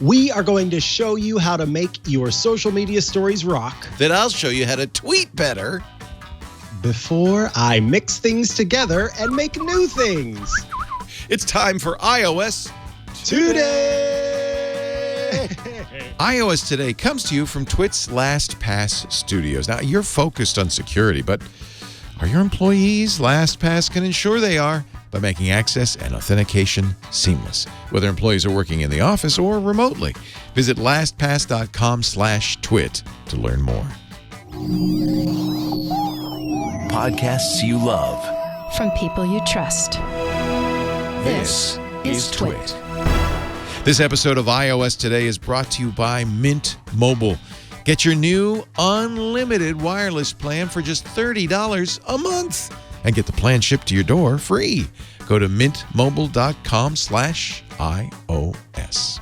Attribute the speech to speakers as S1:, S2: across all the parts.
S1: We are going to show you how to make your social media stories rock.
S2: Then I'll show you how to tweet better.
S1: Before I mix things together and make new things.
S2: It's time for iOS
S1: Today!
S2: iOS Today comes to you from TWiT's LastPass Studios. Now, you're focused on security, but are your employees? LastPass can ensure they are by making access and authentication seamless, whether employees are working in the office or remotely. Visit lastpass.com/twit to learn more.
S3: Podcasts you love.
S4: From people you trust.
S3: This is TWiT.
S2: This episode of iOS Today is brought to you by Mint Mobile. Get your new unlimited wireless plan for just $30 a month and get the plan shipped to your door free. Go to mintmobile.com/iOS.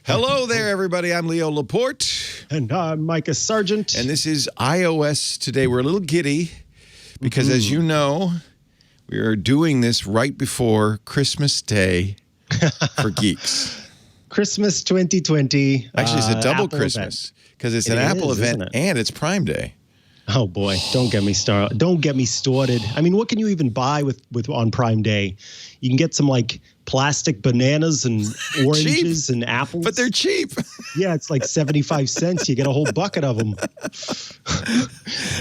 S2: Hello there, everybody. I'm Leo Laporte.
S1: And I'm Mikah Sargent.
S2: And this is iOS Today. We're a little giddy because, as you know, we are doing this right before Christmas Day for geeks.
S1: Christmas 2020.
S2: Actually, it's a double
S1: Apple
S2: Christmas because it's
S1: It
S2: an Apple
S1: is,
S2: event
S1: isn't it?
S2: and it's Prime Day.
S1: Oh boy, don't get me started. Don't get me started. I mean, what can you even buy with on Prime Day? You can get some like plastic bananas and oranges and apples.
S2: But they're cheap.
S1: Yeah, it's like 75 cents. You get a whole bucket of them.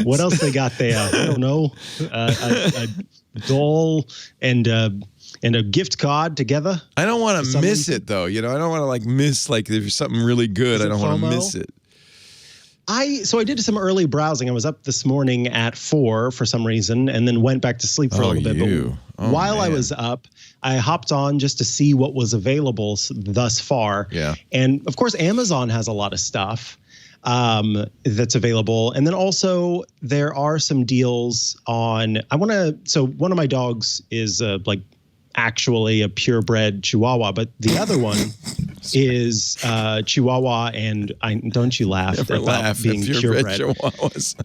S1: What else they got there? I don't know. A doll and a gift card together.
S2: I don't want to miss it, though. You know, I don't want to like miss, like, if there's something really good, I don't want to miss it.
S1: So I did some early browsing. I was up this morning at 4 for some reason and then went back to sleep for a little bit. But while I was up, I hopped on just to see what was available thus far.
S2: Yeah.
S1: And of course, Amazon has a lot of stuff that's available. And then also there are some deals on, so one of my dogs is like actually a purebred Chihuahua, but the other one is Chihuahua, and don't you laugh about being purebred
S2: Chihuahuas.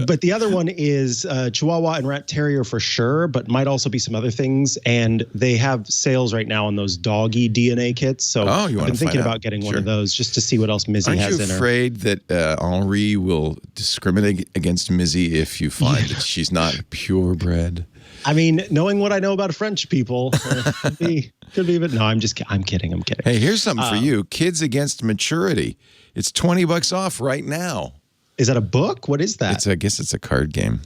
S1: But the other one is Chihuahua and Rat Terrier for sure, but might also be some other things. And they have sales right now on those doggy DNA kits. So I've been thinking about getting one of those just to see what else Mizzy has in her.
S2: Aren't you afraid that Henri will discriminate against Mizzy if you find that she's not purebred?
S1: I mean, knowing what I know about French people, could be, but no, I'm kidding.
S2: Hey, here's something for you. Kids Against Maturity. It's $20 off right now.
S1: Is that a book? What is that?
S2: I guess it's a card game.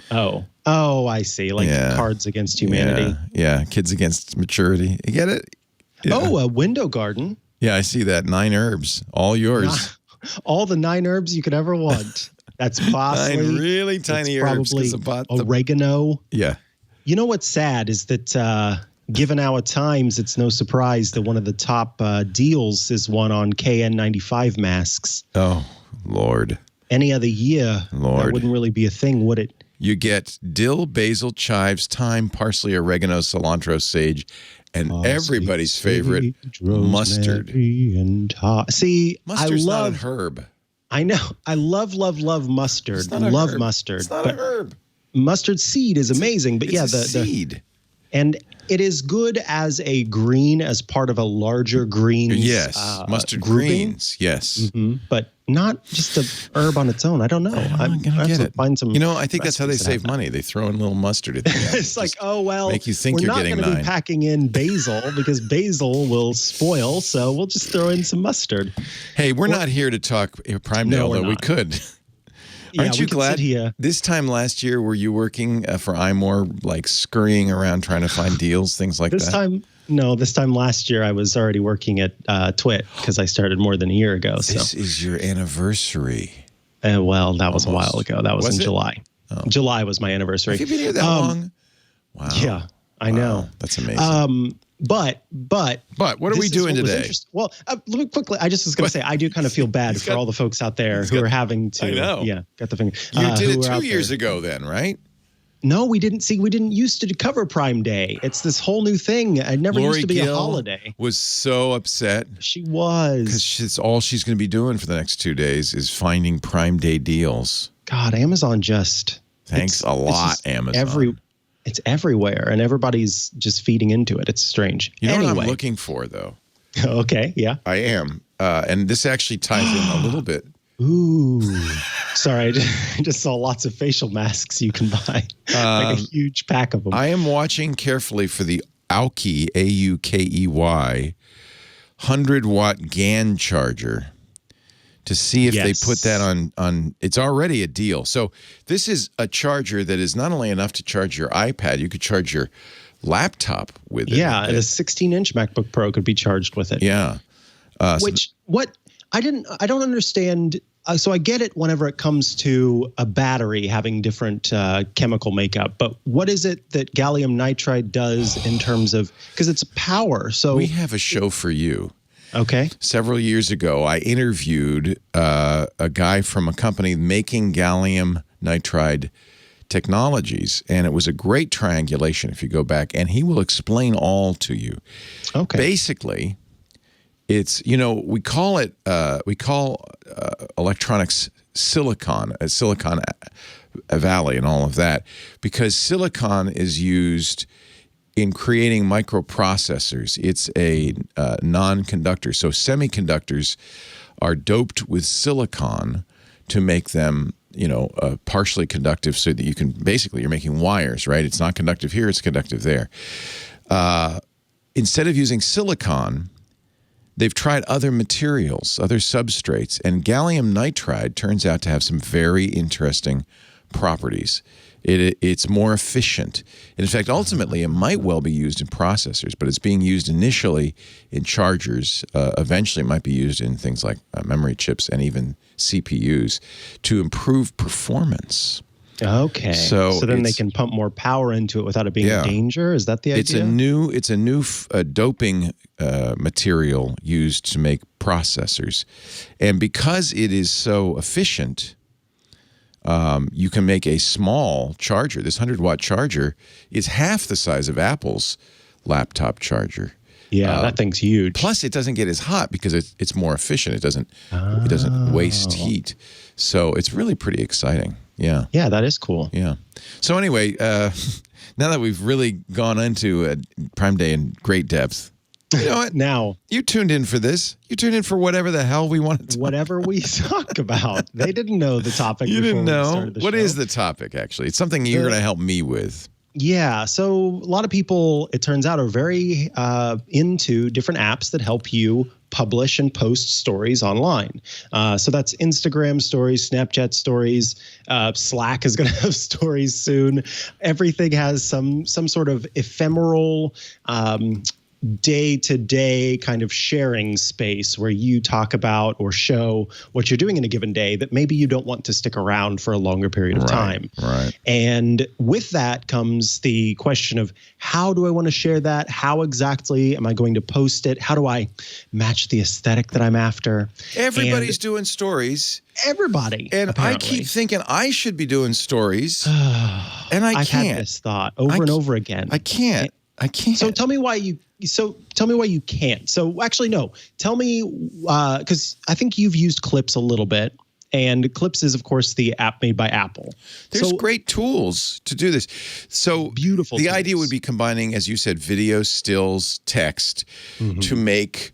S1: Oh, I see. Like Cards Against Humanity.
S2: Yeah. Kids Against Maturity. You get it? Yeah.
S1: Oh, a window garden.
S2: Yeah, I see that. 9 herbs. All yours.
S1: All the 9 herbs you could ever want. That's parsley.
S2: 9 really tiny herbs.
S1: Probably oregano.
S2: Yeah.
S1: You know what's sad is that given our times, it's no surprise that one of the top deals is one on KN95 masks.
S2: Oh, Lord.
S1: Any other year, that wouldn't really be a thing, would it?
S2: You get dill, basil, chives, thyme, parsley, oregano, cilantro, sage, and everybody's favorite, mustard.
S1: See,
S2: Mustard's not a herb.
S1: I know. I love mustard.
S2: It's not a
S1: love
S2: herb.
S1: mustard.
S2: It's not a herb.
S1: Mustard seed is amazing, but
S2: it's a seed.
S1: And it is good as a green, as part of a larger greens.
S2: Yes, mustard
S1: grouping.
S2: greens. Yes,
S1: but not just a herb on its own. I don't know. I'm gonna
S2: get it.
S1: Find some.
S2: You know, I think that's how they save money. They throw in a little mustard at the end.
S1: It's like, oh well,
S2: make you think you're getting 9.
S1: We're not going to be packing in basil because basil will spoil. So we'll just throw in some mustard.
S2: Hey, we're not here to talk Prime Day, although we could. Aren't you glad? This time last year, were you working for iMore, like scurrying around trying to find deals, things like that?
S1: This time last year, I was already working at TWiT because I started more than a year ago.
S2: This is your anniversary.
S1: Well, that was a while ago. That was in July.
S2: Oh.
S1: July was my anniversary.
S2: Have you been here that long? Wow.
S1: Yeah, I know.
S2: That's amazing.
S1: But
S2: what are we doing today?
S1: Well, let me quickly. I just was going to say I do kind of feel bad for all the folks out there who are having to.
S2: I know.
S1: Yeah, got the finger.
S2: You did it 2 years ago, then, right?
S1: No, we didn't used to cover Prime Day. It's this whole new thing. It never used to be a holiday.
S2: Was so upset.
S1: She was.
S2: Because all she's going to be doing for the next 2 days is finding Prime Day deals.
S1: God, Amazon just...
S2: Thanks a lot, Amazon.
S1: It's everywhere, and everybody's just feeding into it. It's strange.
S2: You know what I'm looking for, though?
S1: Okay, yeah.
S2: I am. And this actually ties in a little bit.
S1: Ooh. Sorry, I just saw lots of facial masks you can buy. Like a huge pack of them.
S2: I am watching carefully for the Aukey, A-U-K-E-Y, 100-watt GAN charger to see if they put that on. It's already a deal. So this is a charger that is not only enough to charge your iPad, you could charge your laptop with it.
S1: Yeah, and a 16-inch MacBook Pro could be charged with it.
S2: Yeah.
S1: I don't understand. So I get it whenever it comes to a battery having different chemical makeup, but what is it that gallium nitride does in terms of, because it's power. So
S2: we have a show for you.
S1: Okay.
S2: Several years ago, I interviewed a guy from a company making gallium nitride technologies, and it was a great triangulation if you go back, and he will explain all to you. Okay. Basically, it's, we call electronics silicon, Silicon Valley and all of that, because silicon is used in creating microprocessors. It's a non-conductor. So semiconductors are doped with silicon to make them, partially conductive so that you can, basically you're making wires, right? It's not conductive here, it's conductive there. Instead of using silicon, they've tried other materials, other substrates, and gallium nitride turns out to have some very interesting properties. It's more efficient. And in fact, ultimately, it might well be used in processors, but it's being used initially in chargers. Eventually, it might be used in things like memory chips and even CPUs to improve performance.
S1: Okay. So then they can pump more power into it without it being a danger? Is that the idea?
S2: It's a new doping material used to make processors. And because it is so efficient, you can make a small charger. This 100-watt charger is half the size of Apple's laptop charger.
S1: Yeah, that thing's huge.
S2: Plus, it doesn't get as hot because it's more efficient. It doesn't waste heat. So it's really pretty exciting. Yeah.
S1: Yeah, that is cool.
S2: Yeah. So anyway, now that we've really gone into Prime Day in great depth, you know what?
S1: Now,
S2: you tuned in for this. You tuned in for whatever the hell we wanted to
S1: whatever we talk about. They didn't know the topic.
S2: You didn't know.
S1: What
S2: is the topic, actually? It's something you're going to help me with.
S1: Yeah. So a lot of people, it turns out, are very into different apps that help you publish and post stories online. So that's Instagram stories, Snapchat stories. Slack is going to have stories soon. Everything has some sort of ephemeral day-to-day kind of sharing space where you talk about or show what you're doing in a given day that maybe you don't want to stick around for a longer period of time.
S2: Right.
S1: And with that comes the question of, how do I want to share that? How exactly am I going to post it? How do I match the aesthetic that I'm after?
S2: Everybody's doing stories.
S1: Everybody.
S2: And
S1: apparently.
S2: I keep thinking I should be doing stories. And I
S1: I've
S2: can't.
S1: had this thought over and over again.
S2: I can't.
S1: So tell me why you can't. So actually, no. Tell me, because I think you've used Clips a little bit, and Clips is, of course, the app made by Apple.
S2: There's great tools to do this. So
S1: beautiful.
S2: The idea would be combining, as you said, video, stills, text to make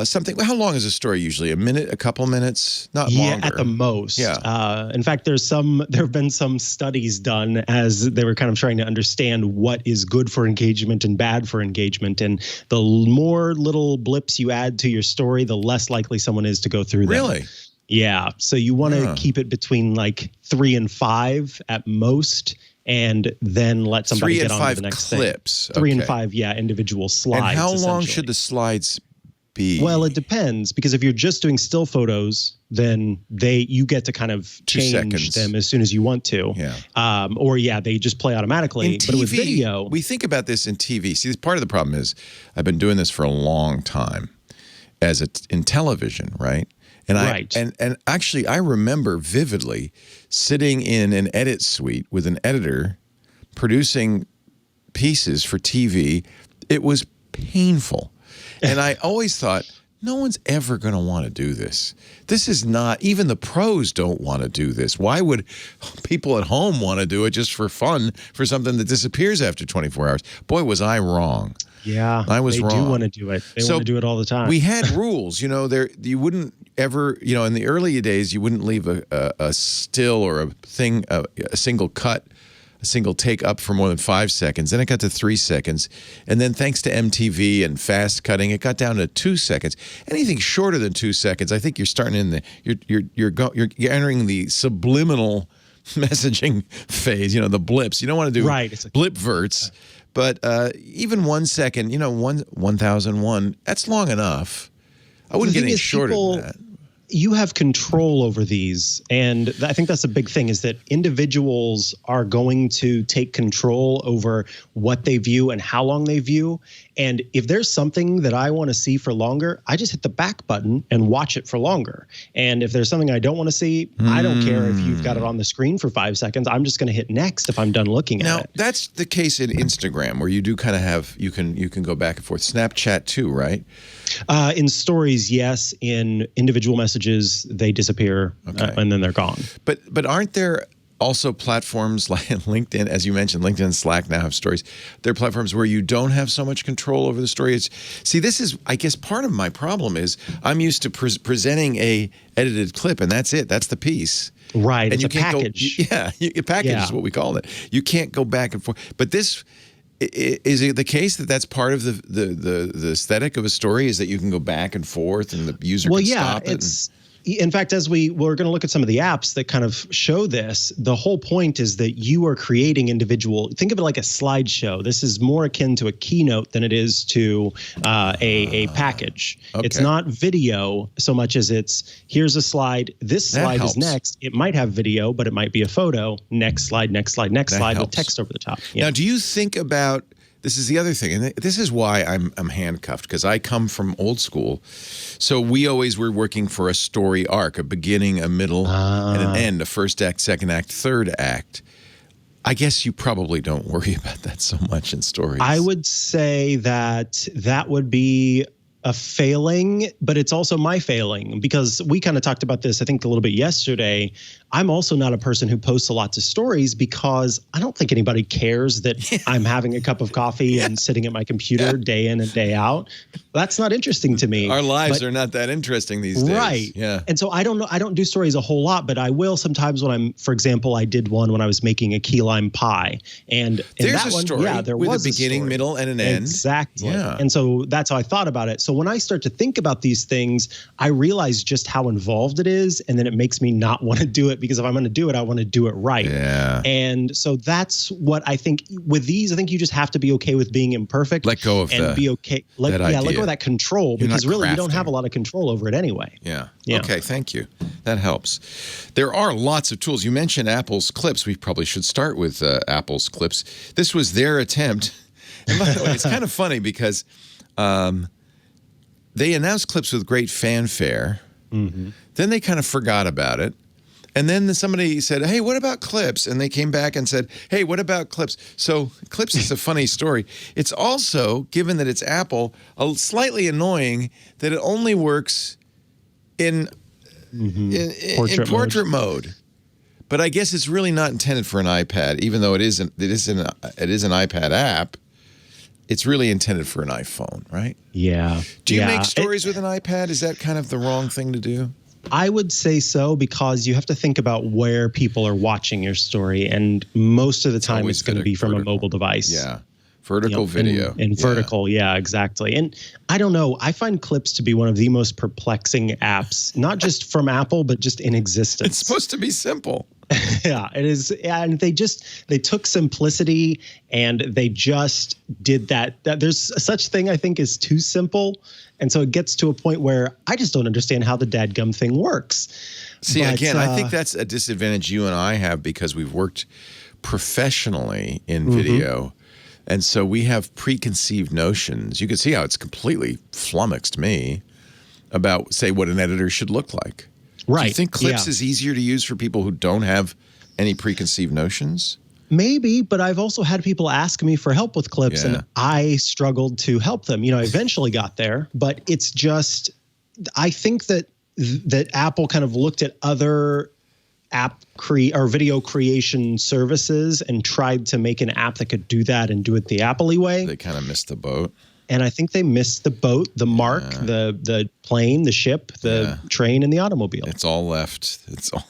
S2: something. How long is a story usually? A minute, a couple minutes? Not longer.
S1: Yeah, at the most.
S2: Yeah.
S1: In fact, there have been some studies done as they were kind of trying to understand what is good for engagement and bad for engagement. And the more little blips you add to your story, the less likely someone is to go through them.
S2: Really?
S1: Yeah. So you want to keep it between like 3 and 5 at most, and then let somebody get on to the next
S2: clips.
S1: thing. 3 and 5, individual slides.
S2: And how long should the slides be?
S1: Well, it depends, because if you're just doing still photos, then you get to kind of change them as soon as you want to.
S2: Yeah.
S1: They just play automatically.
S2: In TV,
S1: but with video,
S2: we think about this in TV. See, part of the problem is I've been doing this for a long time in television, right? And and actually, I remember vividly sitting in an edit suite with an editor producing pieces for TV, it was painful. And I always thought, no one's ever going to want to do this. This is not, even the pros don't want to do this. Why would people at home want to do it just for fun, for something that disappears after 24 hours? Boy, was I wrong.
S1: Yeah,
S2: I was wrong.
S1: They do want to do it. They want to do it all the time.
S2: We had rules, you know, you wouldn't ever, you know, in the early days, you wouldn't leave a still or a thing, a single cut, a single take up for more than 5 seconds. Then it got to 3 seconds. And then thanks to MTV and fast cutting, it got down to 2 seconds. Anything shorter than 2 seconds, I think you're starting in you're entering the subliminal messaging phase, you know, the blips. You don't want to do blip verts. But even 1 second, you know, 1001, that's long enough. I wouldn't get any shorter than that.
S1: You have control over these, and I think that's a big thing, is that individuals are going to take control over what they view and how long they view. And if there's something that I want to see for longer, I just hit the back button and watch it for longer. And if there's something I don't want to see, I don't care if you've got it on the screen for 5 seconds. I'm just going to hit next if I'm done looking at it.
S2: Now, that's the case in Instagram, where you do kind of have, you can go back and forth. Snapchat too, right?
S1: In stories, yes. In individual messages, they disappear and then they're gone.
S2: But aren't there also platforms like LinkedIn, as you mentioned, LinkedIn and Slack now have stories. They're platforms where you don't have so much control over the story. See, this is, I guess, part of my problem is I'm used to presenting a edited clip, and that's it. That's the piece.
S1: Right.
S2: And
S1: it's
S2: you
S1: a
S2: can't
S1: package.
S2: A package is what we call it. You can't go back and forth. But this, is it the case that that's part of the aesthetic of a story, is that you can go back and forth and the user can stop it?
S1: In fact, as we're going to look at some of the apps that kind of show this, the whole point is that you are creating individual. Think of it like a slideshow. This is more akin to a keynote than it is to a package.
S2: Okay.
S1: It's not video so much as it's, here's a slide. This slide is next. It might have video, but it might be a photo. Next slide, next slide, next slide with text over the top.
S2: Now, do you think about, this is the other thing, and this is why I'm handcuffed, because I come from old school. So we always were working for a story arc, a beginning, a middle, and an end, a first act, second act, third act. I guess you probably don't worry about that so much in stories.
S1: I would say that would be a failing, but it's also my failing, because we kind of talked about this, I think, a little bit yesterday. I'm also not a person who posts a lot to stories, because I don't think anybody cares that I'm having a cup of coffee and sitting at my computer day in and day out. That's not interesting to me.
S2: Our lives are not that interesting these days.
S1: Right.
S2: Yeah.
S1: And so I don't do stories a whole lot, but I will sometimes when I'm, for example, I did one when I was making a key lime pie. And in
S2: there's
S1: that
S2: a
S1: one,
S2: story
S1: there
S2: with
S1: was
S2: a beginning, middle, and an end.
S1: Exactly.
S2: Yeah.
S1: And so that's how I thought about it. So when I start to think about these things, I realize just how involved it is. And then it makes me not want to do it, because if I'm going to do it, I want to do it right.
S2: Yeah.
S1: And so that's what I think with these. I think you just have to be okay with being imperfect.
S2: Let go of
S1: be okay. Let go of that control, because really you don't have a lot of control over it anyway.
S2: Yeah. Okay. Thank you. That helps. There are lots of tools. You mentioned Apple's Clips. We probably should start with Apple's Clips. This was their attempt. And by the way, it's kind of funny because they announced Clips with great fanfare. Mm-hmm. Then they kind of forgot about it. And then somebody said, hey, what about Clips? And they came back and said, hey, what about Clips? So Clips is a funny story. It's also, given that it's Apple, slightly annoying that it only works in portrait mode. But I guess it's really not intended for an iPad, even though it is an iPad app. It's really intended for an iPhone, right?
S1: Yeah.
S2: Do you make stories with an iPad? Is that kind of the wrong thing to do?
S1: I would say so, because you have to think about where people are watching your story, and most of the time it's going to be from a mobile device.
S2: Yeah. Vertical video.
S1: And vertical, yeah, exactly. And I don't know, I find Clips to be one of the most perplexing apps, not just from Apple, but just in existence.
S2: It's supposed to be simple.
S1: Yeah, it is. And they took simplicity and they just did that there's such thing, I think, is too simple. And so it gets to a point where I just don't understand how the dadgum thing works.
S2: See, again, I think that's a disadvantage you and I have, because we've worked professionally in video. And so we have preconceived notions. You can see how it's completely flummoxed me about, say, what an editor should look like. Right. Do you think Clips is easier to use for people who don't have any preconceived notions?
S1: Maybe, but I've also had people ask me for help with clips, and I struggled to help them. I eventually got there, but it's just, I think that Apple kind of looked at other video creation services and tried to make an app that could do that and do it the Apple-y way.
S2: They kind of missed the boat.
S1: And I think they missed the boat, the mark, the plane, the ship, the train, and the automobile.
S2: It's all left. It's all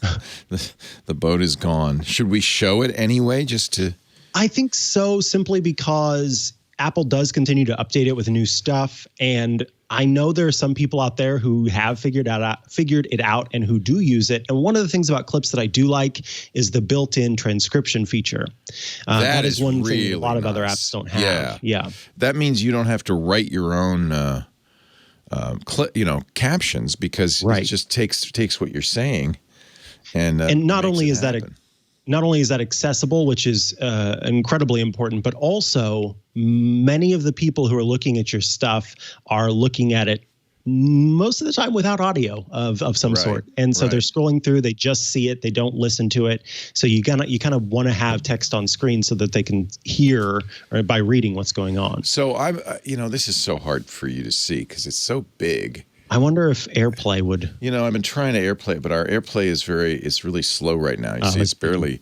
S2: the boat is gone. Should we show it anyway, just to?
S1: I think so, simply because Apple does continue to update it with new stuff, and I know there are some people out there who have figured it out and who do use it. And one of the things about clips that I do like is the built-in transcription feature. That is one
S2: really
S1: thing a lot of other apps don't have. Yeah.
S2: That means you don't have to write your own captions, because it just takes what you're saying and
S1: not only is that accessible, which is incredibly important, but also many of the people who are looking at your stuff are looking at it most of the time without audio of some sort. And so they're scrolling through, they just see it, they don't listen to it. So you kind of want to have text on screen so that they can hear by reading what's going on.
S2: So I'm, this is so hard for you to see because it's so big.
S1: I wonder if AirPlay would.
S2: I've been trying to AirPlay, but our AirPlay is really slow right now. You see, it's barely.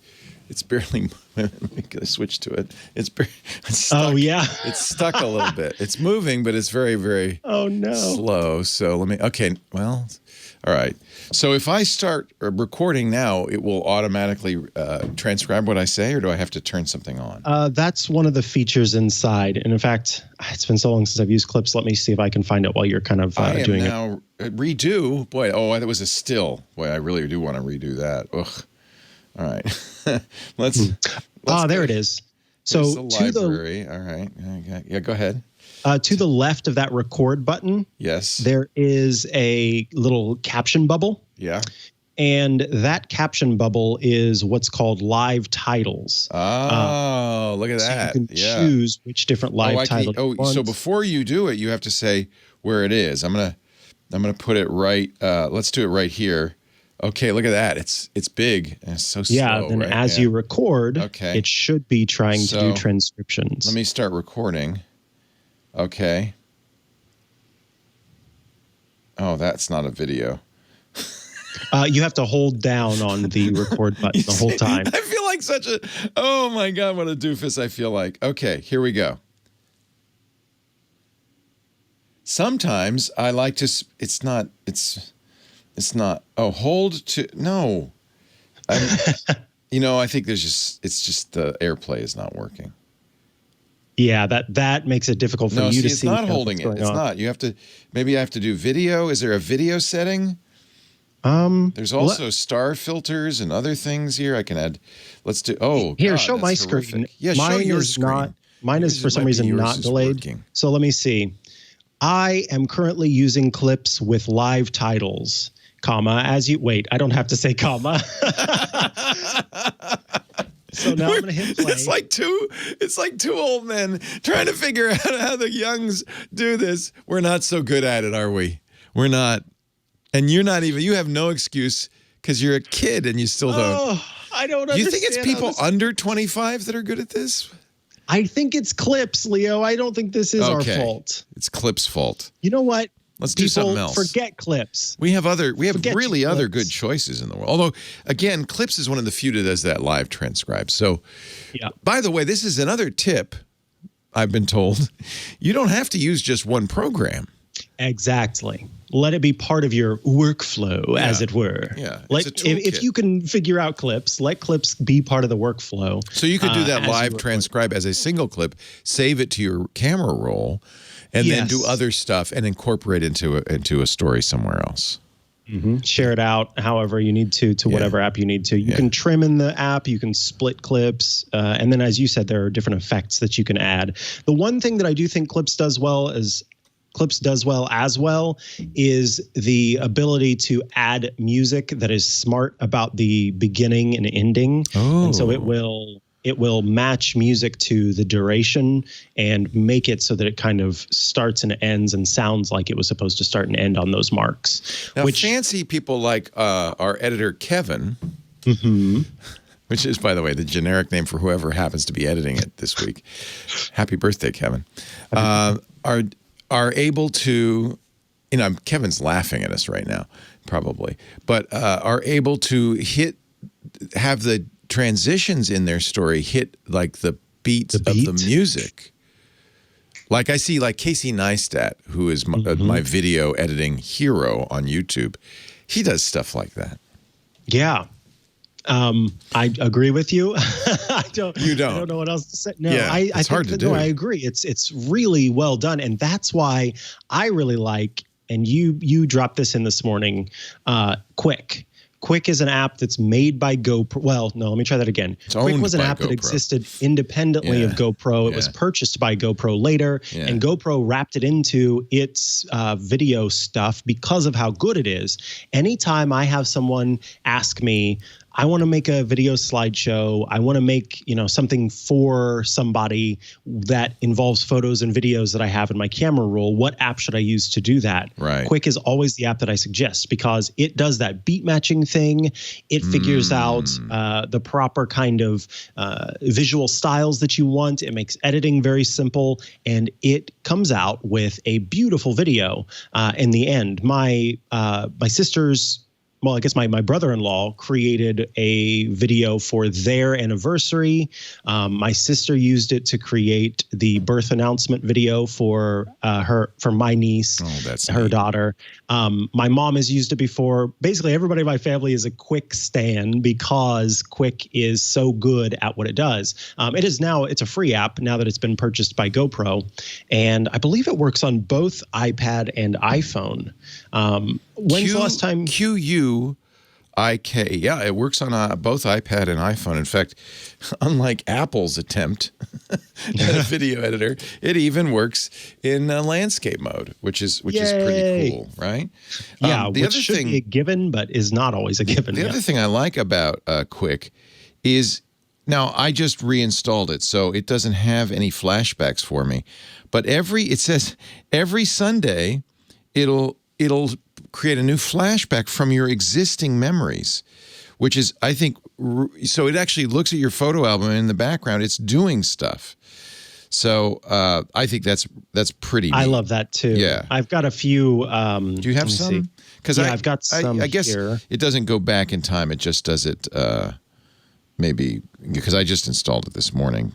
S2: Let me switch to it. It's stuck.
S1: Oh yeah,
S2: it's stuck a little bit. It's moving, but it's very, very slow. So all right. So if I start recording now, it will automatically transcribe what I say, or do I have to turn something on?
S1: That's one of the features inside. And in fact, it's been so long since I've used clips. Let me see if I can find it while you're kind of doing it.
S2: I am now redo. Boy, that was a still. Boy, I really do want to redo that. Ugh. All right. let's
S1: there it is. So
S2: to the library. All right. Yeah, go ahead.
S1: To the left of that record button,
S2: yes,
S1: there is a little caption bubble.
S2: Yeah.
S1: And that caption bubble is what's called live titles.
S2: Oh, look at that.
S1: You can choose which different live titles.
S2: So before you do it, you have to say where it is. I'm gonna put it right. Let's do it right here. Okay, look at that. It's big and it's so slow.
S1: Yeah, then as you record, it should be trying to do transcriptions.
S2: Let me start recording. Okay. Oh, that's not a video.
S1: You have to hold down on the record button the whole time.
S2: I feel like oh my God, what a doofus I feel like. Okay, here we go. Sometimes I like to, it's not, hold to, no. I think it's just the AirPlay is not working.
S1: Yeah, that makes it difficult for you to see.
S2: It's not holding it. It's not. You have to, maybe I have to do video. Is there a video setting? There's also star filters and other things here. I can add, show my screen.
S1: Yeah, show your screen. Mine is for some reason not delayed. Working. So let me see. I am currently using clips with live titles, wait, I don't have to say comma. So now I'm going to hit play.
S2: It's like two old men trying to figure out how the youngs do this. We're not so good at it, are we? We're not. And you're not even, you have no excuse because you're a kid and you still don't.
S1: Oh, I don't understand.
S2: Do you think it's people under 25 that are good at this?
S1: I think it's clips, Leo. I don't think this is our fault.
S2: It's clips' fault.
S1: You know what?
S2: Let's do something else.
S1: Forget clips.
S2: We have other good choices in the world. Although, again, clips is one of the few that does that live transcribe. So, by the way, this is another tip I've been told. You don't have to use just one program.
S1: Exactly. Let it be part of your workflow, as it were.
S2: Yeah.
S1: If you can figure out clips, let clips be part of the workflow.
S2: So you could do that live transcribe as a single clip, save it to your camera roll, and then do other stuff and incorporate into a story somewhere else.
S1: Mm-hmm. Share it out however you need to whatever app you need to. You can trim in the app, you can split clips, and then as you said, there are different effects that you can add. The one thing that I do think Clips does well is the ability to add music that is smart about the beginning and ending. Oh. And so it will match music to the duration and make it so that it kind of starts and ends and sounds like it was supposed to start and end on those marks.
S2: Now, fancy people like our editor, Kevin, which is, by the way, the generic name for whoever happens to be editing it this week. Happy birthday, Kevin. Are able to, Kevin's laughing at us right now, probably, but are able to have the transitions in their story hit like the beats of the music. Like I see like Casey Neistat, who is my video editing hero on YouTube. He does stuff like that.
S1: Yeah. I agree with you. I don't know what else to say. No,
S2: yeah,
S1: I
S2: hard to do.
S1: No, I agree. It's really well done. And that's why I really like, and you dropped this in this morning, Quik. Quik is an app that's made by GoPro. Well, no, let me try that again. Quik was an app that existed independently of GoPro. It was purchased by GoPro later, and GoPro wrapped it into its video stuff because of how good it is. Anytime I have someone ask me, I want to make a video slideshow, I want to make, something for somebody that involves photos and videos that I have in my camera roll, what app should I use to do that?
S2: Right.
S1: Quik is always the app that I suggest because it does that beat matching thing. It figures out the proper kind of visual styles that you want. It makes editing very simple, and it comes out with a beautiful video in the end. My sister's, well, I guess my brother-in-law created a video for their anniversary. My sister used it to create the birth announcement video for my niece, her daughter. My mom has used it before. Basically, everybody in my family is a Quik stan because Quik is so good at what it does. It's a free app now that it's been purchased by GoPro, and I believe it works on both iPad and iPhone. When's the last time?
S2: QUIK. Yeah, it works on both iPad and iPhone. In fact, unlike Apple's attempt at a video editor, it even works in landscape mode, which is pretty cool, right?
S1: Yeah, which should be a given, but is not always a given.
S2: The other thing I like about Quik is, now I just reinstalled it, so it doesn't have any flashbacks for me. But it says every Sunday, it'll create a new flashback from your existing memories, which is, I think, so it actually looks at your photo album, and in the background, it's doing stuff. So I think that's pretty neat.
S1: I love that too.
S2: Yeah.
S1: I've got a few.
S2: Do you have some?
S1: Because I've got some
S2: I guess
S1: here.
S2: It doesn't go back in time. It just does it maybe because I just installed it this morning.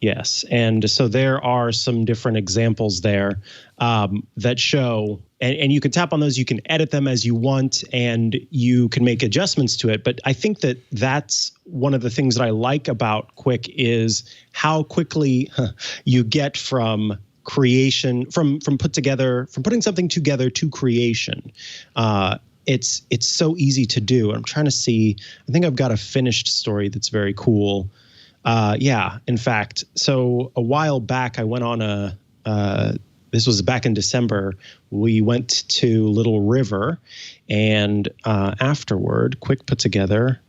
S1: Yes. And so there are some different examples there that show, and you can tap on those, you can edit them as you want, and you can make adjustments to it. But I think that's one of the things that I like about Quik is how quickly you get from creation, from putting something together to creation. It's so easy to do. I'm trying to see, I think I've got a finished story that's very cool. In fact, so a while back, I went on this was back in December, we went to Little River, and afterward, Quik put together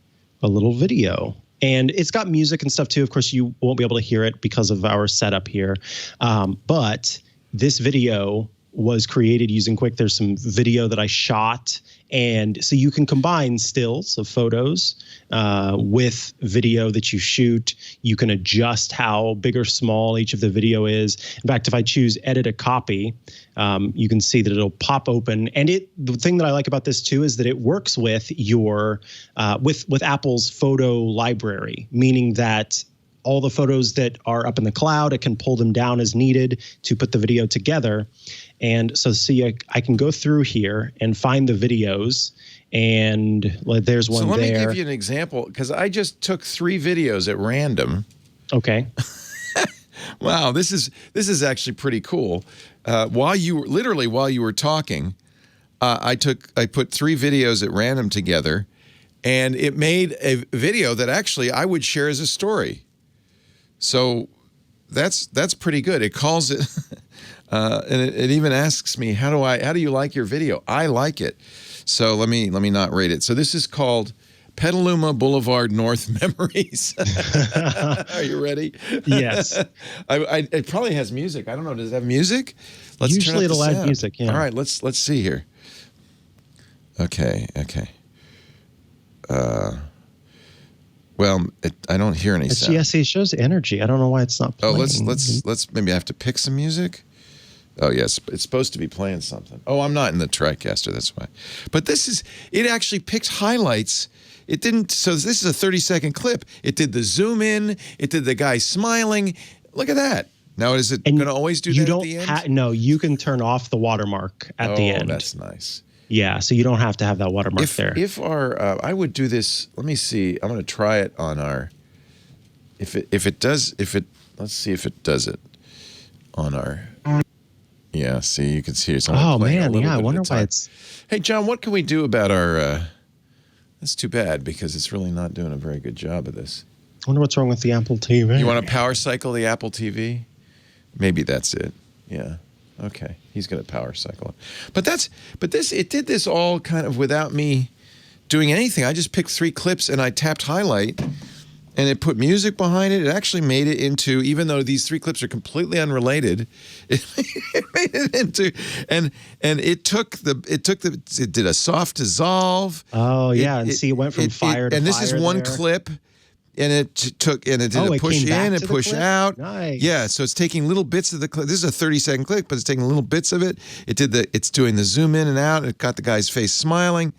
S1: a little video. And it's got music and stuff too. Of course, you won't be able to hear it because of our setup here. But this video was created using Quik. There's some video that I shot. And so you can combine stills of photos with video that you shoot. You can adjust how big or small each of the video is. In fact, if I choose edit a copy, you can see that it'll pop open. And the thing that I like about this too is that it works with your with Apple's photo library, meaning that all the photos that are up in the cloud, it can pull them down as needed to put the video together. And so see, I can go through here and find the videos, and there's one there.
S2: So let me give you an example, because I just took 3 videos at random.
S1: Okay.
S2: Wow, this is actually pretty cool. While you were talking, I put 3 videos at random together, and it made a video that actually I would share as a story. So that's pretty good. It calls it, and it even asks me, how do you like your video? I like it. So let me not rate it. So this is called Petaluma Boulevard North Memories. Are you ready?
S1: Yes.
S2: It probably has music. I don't know. Does it have music?
S1: Usually it'll add music. Yeah.
S2: All right. Let's see here. Okay. Well, I don't hear any sound.
S1: Yes, it shows energy. I don't know why it's not playing.
S2: Let's maybe I have to pick some music. Oh, yes. It's supposed to be playing something. Oh, I'm not in the TriCaster. That's why. But it actually picks highlights. It didn't. So this is a 30-second clip. It did the zoom in. It did the guy smiling. Look at that. Now, is it going to always do that at the end?
S1: No, you can turn off the watermark at the end.
S2: Oh, that's nice.
S1: Yeah, so you don't have to have that watermark there.
S2: If I would do this, let me see. I'm going to try it on our, let's see if it does it on our, yeah, see, you can see it's only playing a little bit
S1: I wonder
S2: at a
S1: why
S2: time.
S1: it's.
S2: Hey, John, what can we do about our, that's too bad because it's really not doing a very good job of this.
S1: I wonder what's wrong with the Apple TV.
S2: You want to power cycle the Apple TV? Maybe that's it. Yeah. Okay. He's going to power cycle it. But it did this all kind of without me doing anything. I just picked 3 clips and I tapped highlight and it put music behind it. It actually made it into, even though these 3 clips are completely unrelated, it made it into, and it did a soft dissolve.
S1: Oh yeah. It went from fire to fire.
S2: And this is one clip. And it did a push in and push out.
S1: Nice.
S2: Yeah, so it's taking little bits of the clip. This is a 30-second clip, but it's taking little bits of it. It's doing the zoom in and out. It got the guy's face smiling.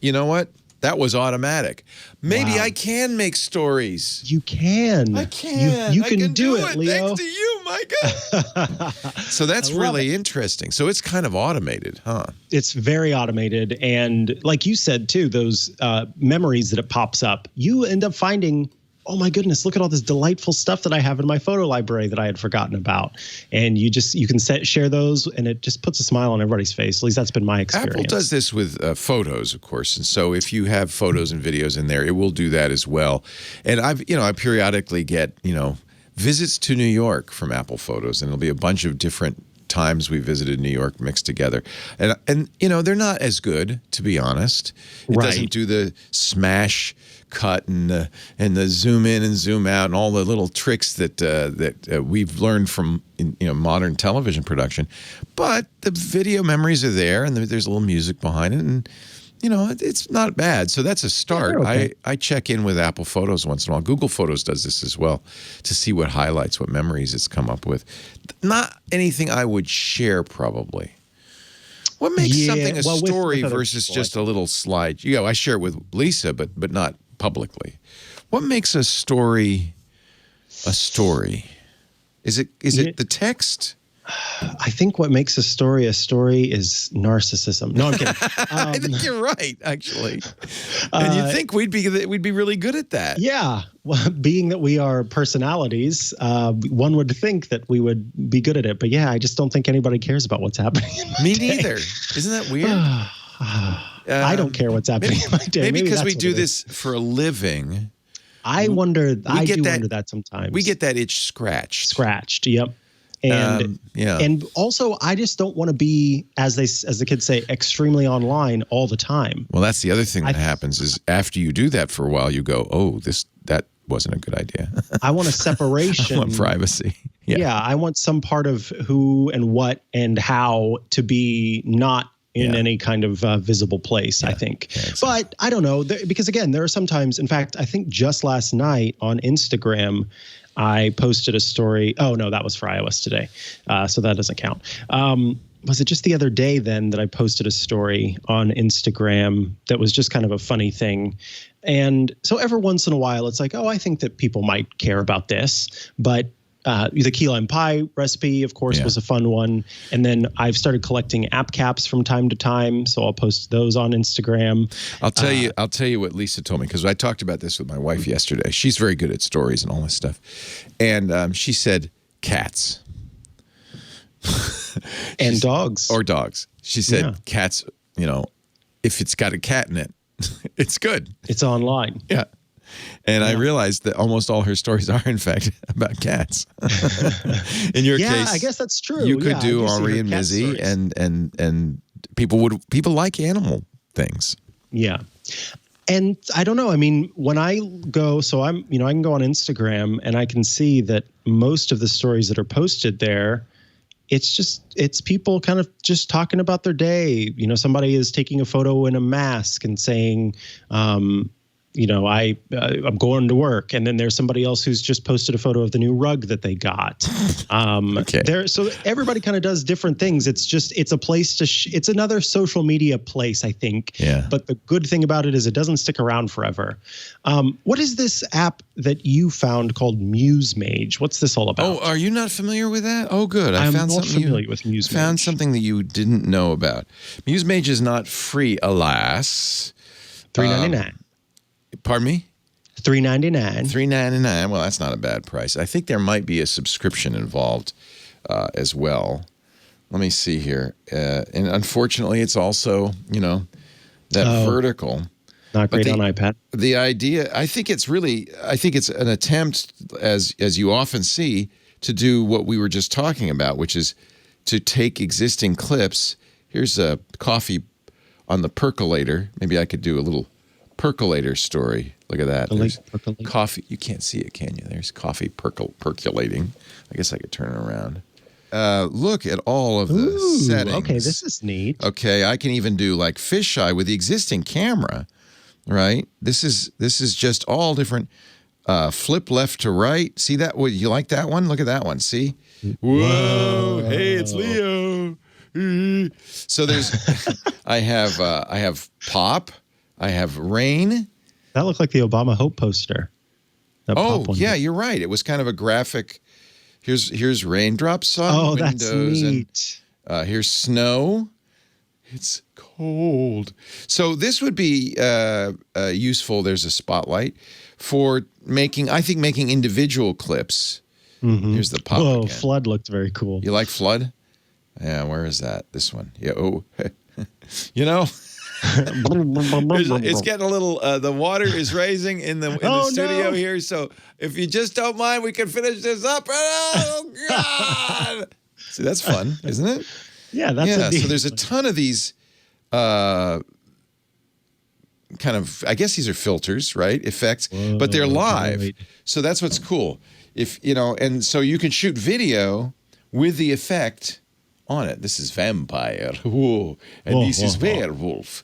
S2: You know what? That was automatic. Maybe I can make stories.
S1: You can.
S2: I can.
S1: You can do it, Leo.
S2: Thanks to you, Micah. So that's really interesting. So it's kind of automated, huh?
S1: It's very automated. And like you said, too, those memories that it pops up, you end up finding, oh, my goodness, look at all this delightful stuff that I have in my photo library that I had forgotten about. And you can share those, and it just puts a smile on everybody's face. At least that's been my experience.
S2: Apple does this with photos, of course. And so if you have photos and videos in there, it will do that as well. And I periodically get, visits to New York from Apple Photos, and it'll be a bunch of different times we visited New York mixed together. And they're not as good, to be honest. It doesn't do the smash cut and the zoom in and zoom out and all the little tricks that we've learned from modern television production. But the video memories are there, and there's a little music behind it, and it's not bad. So that's a start. Yeah, okay. I check in with Apple Photos once in a while. Google Photos does this as well to see what highlights, what memories it's come up with. Not anything I would share, probably. What makes something a story versus just a little slide? I share it with Lisa, but not publicly. What makes a story a story? Is it the text?
S1: I think what makes a story is narcissism. No, I'm kidding.
S2: I think you're right, actually. And you'd think we'd be really good at that.
S1: Yeah. Well, being that we are personalities, one would think that we would be good at it. But yeah, I just don't think anybody cares about what's happening in my
S2: Me
S1: day.
S2: Neither. Isn't that weird?
S1: I don't care what's happening in my day.
S2: Maybe because we do this for a living.
S1: I wonder. I do wonder that sometimes.
S2: We get that itch scratched.
S1: Yep. And also, I just don't want to be, as the kids say, extremely online all the time.
S2: Well, that's the other thing that happens is after you do that for a while, you go, oh, that wasn't a good idea.
S1: I want a separation.
S2: I want privacy.
S1: Yeah, I want some part of who and what and how to be not in any kind of visible place, I think. Yeah, exactly. But I don't know, because again, there are sometimes, in fact, I think just last night on Instagram, I posted a story. Oh, no, that was for iOS today. So that doesn't count. Was it just the other day then that I posted a story on Instagram that was just kind of a funny thing? And so every once in a while, it's like, oh, I think that people might care about this. But the key lime pie recipe, of course, was a fun one. And then I've started collecting app caps from time to time. So I'll post those on Instagram.
S2: I'll tell you what Lisa told me, because I talked about this with my wife yesterday. She's very good at stories and all this stuff. And she said cats.
S1: And dogs.
S2: Or dogs. She said cats, if it's got a cat in it, it's good.
S1: It's online.
S2: Yeah. And I realized that almost all her stories are, in fact, about cats. In your case,
S1: I guess that's true.
S2: You could do Henri and Mizzy, and people like animal things.
S1: Yeah. And I don't know. I mean, when I go, so I can go on Instagram and I can see that most of the stories that are posted there, it's people kind of just talking about their day. Somebody is taking a photo in a mask and saying, I'm going to work, and then there's somebody else who's just posted a photo of the new rug that they got.
S2: Okay.
S1: So everybody kind of does different things. It's a place it's another social media place, I think.
S2: Yeah.
S1: But the good thing about it is it doesn't stick around forever. What is this app that you found called Muse Mage? What's this all about?
S2: Oh, are you not familiar with that? Oh, good.
S1: I'm
S2: found
S1: not
S2: something
S1: familiar with Muse Mage.
S2: Found something that you didn't know about. Musemage is not free, alas.
S1: $3.99.
S2: Pardon me?
S1: $3.99.
S2: $3.99. Well, that's not a bad price. I think there might be a subscription involved as well. Let me see here. And unfortunately, it's also, that vertical.
S1: Not great on iPad.
S2: The idea, I think it's an attempt, as you often see, to do what we were just talking about, which is to take existing clips. Here's a coffee on the percolator. Maybe I could do a little percolator story. Look at that. There's coffee. You can't see it, can you? There's coffee percolating. I guess I could turn it around. Look at all of the settings.
S1: Okay, this is neat.
S2: Okay, I can even do like fisheye with the existing camera, right? This is just all different. Flip left to right. See that? Would you like that one? Look at that one. See? Whoa! Hey, it's Leo. So there's, I have pop. I have rain.
S1: That looked like the Obama Hope poster.
S2: Oh, yeah, you're right. It was kind of a graphic. Here's raindrops on windows.
S1: That's neat.
S2: And here's snow. It's cold. So this would be useful. There's a spotlight for making individual clips. Mm-hmm. Here's the pop.
S1: Whoa,
S2: again.
S1: Flood looked very cool.
S2: You like Flood? Yeah, where is that? This one. Yeah. Oh, it's getting a little. The water is raising in the studio here. So if you just don't mind, we can finish this up. Oh God! See, that's fun, isn't it?
S1: Yeah, that's
S2: so there's a ton of these. Kind of, I guess these are filters, right? Effects, but they're live. Right. So that's what's cool. And so you can shoot video with the effect on it. This is vampire, and this is werewolf.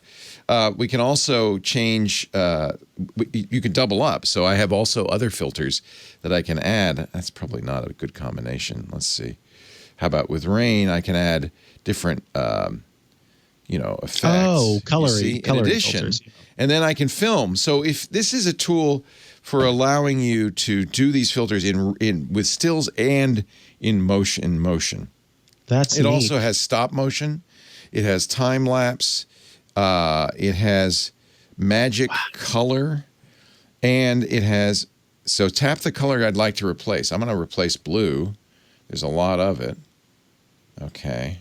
S2: We can also change. You can double up. So I have also other filters that I can add. That's probably not a good combination. Let's see. How about with rain? I can add different, effects.
S1: Oh, coloring
S2: in addition,
S1: filters.
S2: And then I can film. So if this is a tool for allowing you to do these filters in with stills and in motion.
S1: That's
S2: it.
S1: Neat.
S2: Also has stop motion. It has time lapse. It has magic color, and it has. So tap the color I'd like to replace. I'm going to replace blue. There's a lot of it. Okay.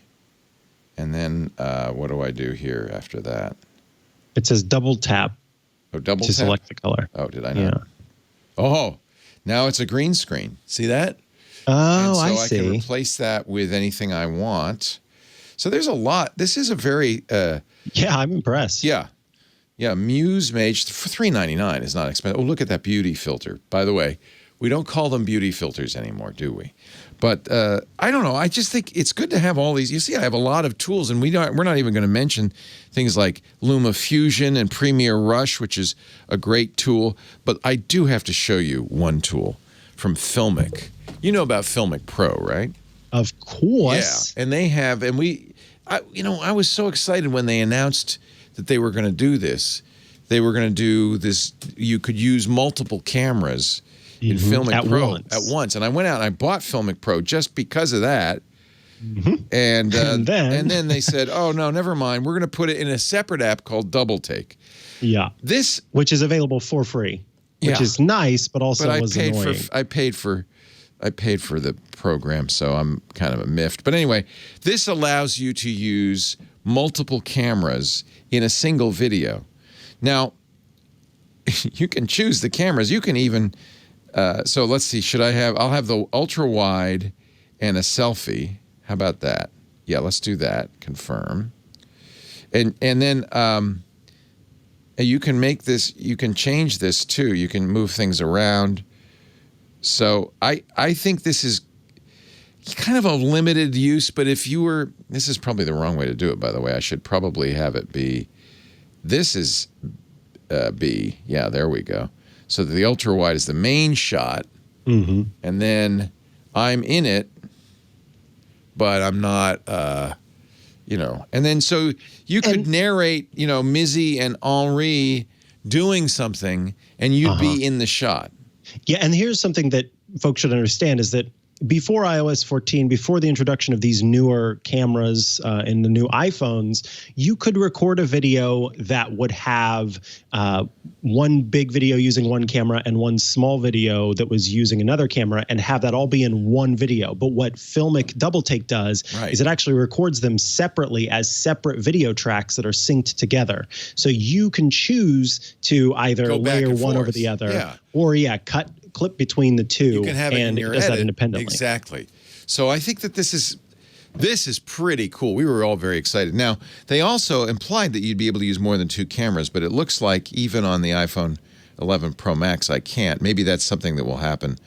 S2: And then what do I do here after that?
S1: It says double tap.
S2: Oh, double
S1: to
S2: tap?
S1: Select the color.
S2: Oh, did I not?
S1: Yeah.
S2: Oh, now it's a green screen. See that?
S1: Oh,
S2: and so
S1: I see.
S2: I can replace that with anything I want. So there's a lot. This is a very...
S1: yeah, I'm impressed.
S2: Yeah. Yeah, Muse Mage for $3.99 is not expensive. Oh, look at that beauty filter. By the way, we don't call them beauty filters anymore, do we? But I don't know. I just think it's good to have all these. You see, I have a lot of tools, and we're not even going to mention things like Luma Fusion and Premiere Rush, which is a great tool. But I do have to show you one tool from Filmic. You know about Filmic Pro, right?
S1: Of course.
S2: Yeah, and they have, and I was so excited when they announced that they were going to do this. They were going to do this. You could use multiple cameras in Filmic Pro at once. And I went out and I bought Filmic Pro just because of that. Mm-hmm. And then they said, oh, no, never mind. We're going to put it in a separate app called DoubleTake.
S1: Yeah. Which is available for free, which is nice, but also was annoying.
S2: I paid for the program, so I'm kind of a miffed. But anyway, this allows you to use multiple cameras in a single video. Now, you can choose the cameras. You can even... so let's see. I'll have the ultra wide and a selfie. How about that? Yeah, let's do that. Confirm. And then you can make this. You can change this too. You can move things around. So I think this is kind of a limited use. But if you were, this is probably the wrong way to do it. By the way, I should probably have it be. This is be. Yeah, there we go. So the ultra wide is the main shot, and then I'm in it, but I'm not, And then so you could narrate, Mizzy and Henri doing something, and you'd be in the shot.
S1: Yeah, and here's something that folks should understand is that before iOS 14, before the introduction of these newer cameras in the new iPhones, you could record a video that would have one big video using one camera and one small video that was using another camera and have that all be in one video. But what Filmic DoubleTake does is it actually records them separately as separate video tracks that are synced together. So you can choose to either layer one over the other or clip between the two.
S2: You can have it in your
S1: does
S2: edit.
S1: that independently.
S2: Exactly. So I think that this is pretty cool. We were all very excited. Now, they also implied that you'd be able to use more than 2 cameras, but it looks like even on the iPhone 11 Pro Max, I can't. Maybe that's something that will happen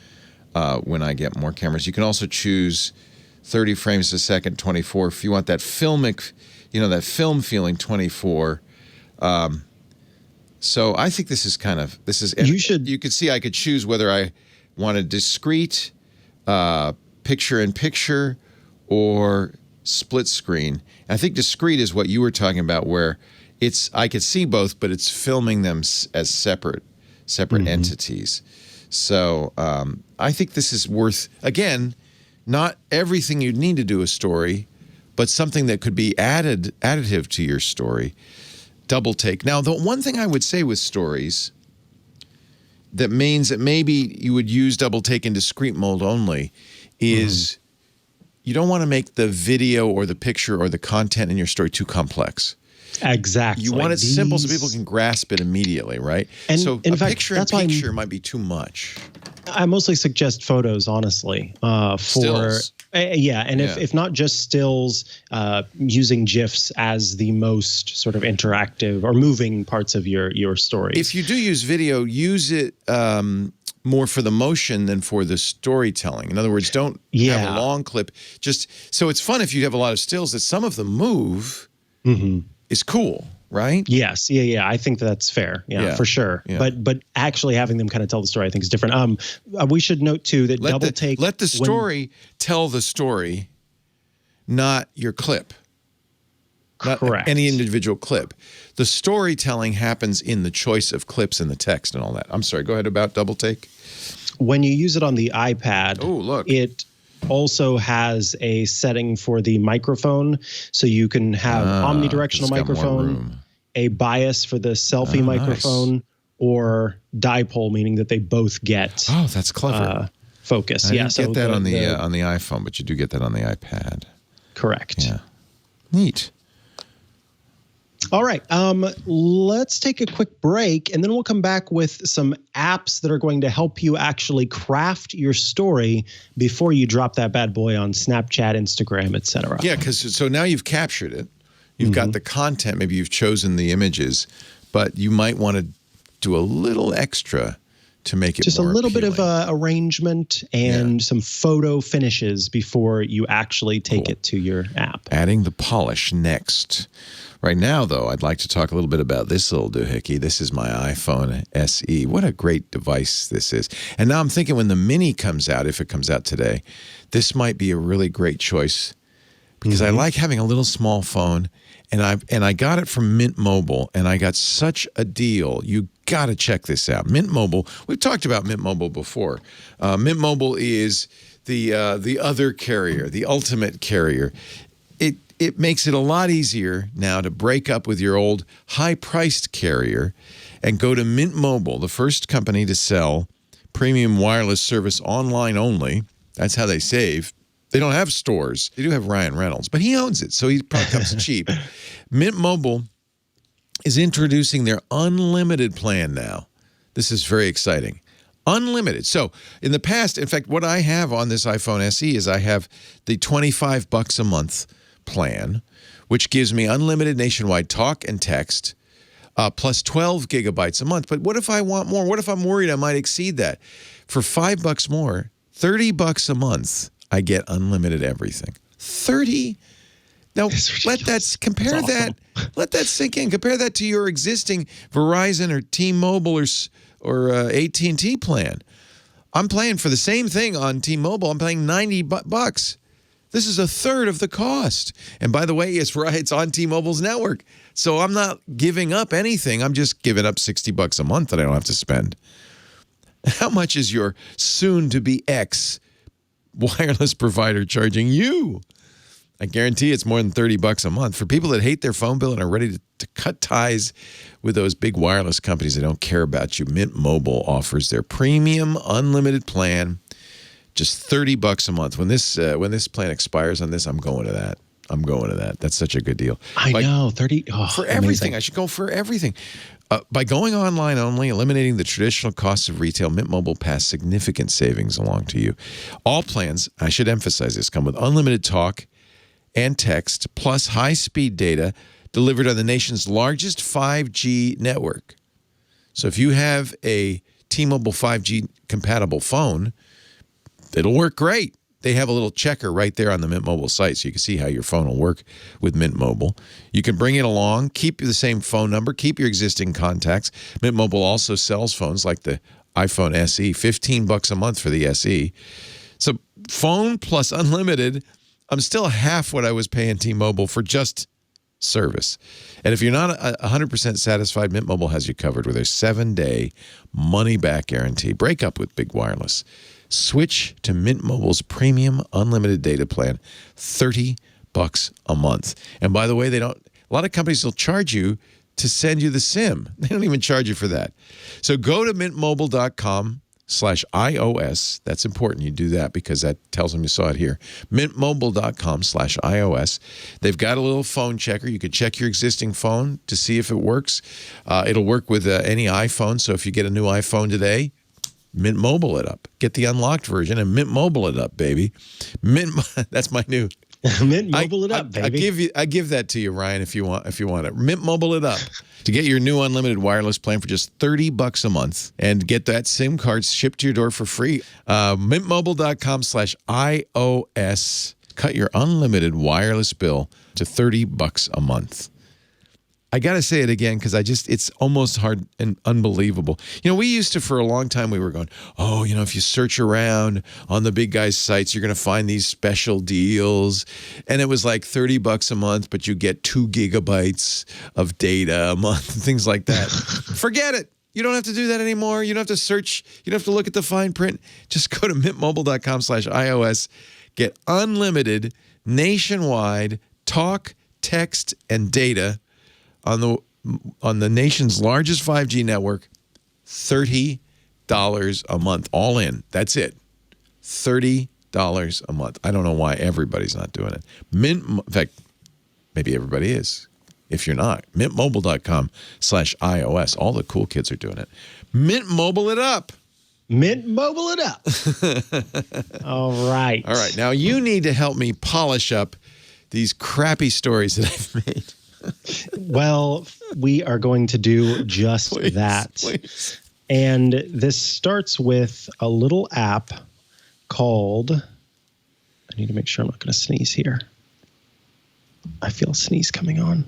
S2: when I get more cameras. You can also choose 30 frames a second, 24. If you want that filmic, that film feeling, 24. So I think this is you could see I could choose whether I want a discrete picture-in-picture or split screen. And I think discrete is what you were talking about, where I could see both, but it's filming them as separate entities. So I think this is worth, again, not everything you'd need to do a story, but something that could be additive to your story. DoubleTake. Now, the one thing I would say with stories that means that maybe you would use DoubleTake in discrete mode only is you don't want to make the video or the picture or the content in your story too complex.
S1: Exactly.
S2: You want it simple so people can grasp it immediately, right?
S1: And
S2: so
S1: in
S2: a
S1: fact,
S2: picture-in-picture might be too much.
S1: I mostly suggest photos, honestly.
S2: Stills.
S1: If not just stills, using GIFs as the most sort of interactive or moving parts of your story.
S2: If you do use video, use it more for the motion than for the storytelling. In other words, don't have a long clip. So it's fun if you have a lot of stills that some of them move is cool, right?
S1: Yes. Yeah. I think that's fair. Yeah, for sure. Yeah. But actually having them kind of tell the story, I think, is different. We should note too that DoubleTake.
S2: Let the story tell the story, not your clip.
S1: Correct.
S2: Not any individual clip. The storytelling happens in the choice of clips and the text and all that. I'm sorry. Go ahead about DoubleTake.
S1: When you use it on the iPad, it also has a setting for the microphone, so you can have omnidirectional microphone, a bias for the selfie microphone, or dipole, meaning that they both get
S2: that's clever
S1: focus.
S2: I didn't get that on the iPhone, but you do get that on the iPad.
S1: Correct.
S2: Yeah, neat.
S1: All right, let's take a quick break, and then we'll come back with some apps that are going to help you actually craft your story before you drop that bad boy on Snapchat, Instagram, etc.
S2: Yeah, because so now you've captured it. You've got the content. Maybe you've chosen the images, but you might want to do a little extra to make it
S1: just
S2: more
S1: a little
S2: appealing.
S1: bit of arrangement and some photo finishes before you actually take it to your app.
S2: Adding the polish next. Right now, though, I'd like to talk a little bit about this little doohickey. This is my iPhone SE. What a great device this is. And now I'm thinking when the Mini comes out, if it comes out today, this might be a really great choice because I like having a little small phone. And I got it from Mint Mobile, and I got such a deal. You got to check this out. Mint Mobile. We've talked about Mint Mobile before. Mint Mobile is the other carrier, the ultimate carrier. It makes it a lot easier now to break up with your old high-priced carrier and go to Mint Mobile, the first company to sell premium wireless service online only. That's how they save. They don't have stores. They do have Ryan Reynolds, but he owns it, so he probably comes cheap. Mint Mobile is introducing their unlimited plan now. This is very exciting. Unlimited. So in the past, in fact, what I have on this iPhone SE is I have the $25 a month plan, which gives me unlimited nationwide talk and text, plus 12 gigabytes a month. But what if I want more? What if I'm worried I might exceed that? For $5 more, $30 a month, I get unlimited everything. 30 Now, let that sink in. Compare that to your existing Verizon or T-Mobile or AT&T plan. I'm paying for the same thing on T-Mobile. I'm paying $90. This is a third of the cost. And by the way, it's on T-Mobile's network. So I'm not giving up anything. I'm just giving up $60 a month that I don't have to spend. How much is your soon-to-be ex wireless provider charging you? I guarantee it's more than $30 a month. For people that hate their phone bill and are ready to cut ties with those big wireless companies that don't care about you, Mint Mobile offers their premium unlimited plan, just $30 a month. When this plan expires on this, I'm going to that. That's such a good deal.
S1: I know, 30
S2: for everything. Amazing. I should go for everything. By going online only, eliminating the traditional costs of retail, Mint Mobile pass significant savings along to you. All plans, I should emphasize this, come with unlimited talk and text, plus high-speed data delivered on the nation's largest 5G network. So if you have a T-Mobile 5G compatible phone, it'll work great. They have a little checker right there on the Mint Mobile site so you can see how your phone will work with Mint Mobile. You can bring it along, keep the same phone number, keep your existing contacts. Mint Mobile also sells phones like the iPhone SE, $15 a month for the SE. So phone plus unlimited, I'm still half what I was paying T-Mobile for just service. And if you're not 100% satisfied, Mint Mobile has you covered with their 7-day money-back guarantee. Break up with big wireless. Switch to Mint Mobile's premium unlimited data plan, $30 a month. And by the way, a lot of companies will charge you to send you the SIM. They don't even charge you for that. So go to mintmobile.com/iOS. That's important you do that because that tells them you saw it here. mintmobile.com/iOS. They've got a little phone checker. You can check your existing phone to see if it works. It'll work with any iPhone. So if you get a new iPhone today, Mint Mobile it up. Get the unlocked version and Mint Mobile it up, baby. That's my new.
S1: Mint Mobile it up, baby.
S2: I give that to you, Ryan, if you want it. Mint Mobile it up to get your new unlimited wireless plan for just $30 a month and get that SIM card shipped to your door for free. Mintmobile.com/iOS. Cut your unlimited wireless bill to $30 a month. I got to say it again because it's almost hard and unbelievable. We used to, for a long time, we were going, if you search around on the big guys' sites, you're going to find these special deals. And it was like $30 a month, but you get 2 gigabytes of data a month, things like that. Forget it. You don't have to do that anymore. You don't have to search. You don't have to look at the fine print. Just go to mintmobile.com/iOS. Get unlimited nationwide talk, text, and data on the nation's largest 5G network, $30 a month, all in. That's it. $30 a month. I don't know why everybody's not doing it. In fact, maybe everybody is. If you're not, mintmobile.com/iOS. All the cool kids are doing it. Mint Mobile it up.
S1: Mint Mobile it up. All right.
S2: All right. Now you need to help me polish up these crappy stories that I've made.
S1: Well, we are going to do just that.
S2: Please.
S1: And this starts with a little app called, I need to make sure I'm not going to sneeze here. I feel a sneeze coming on.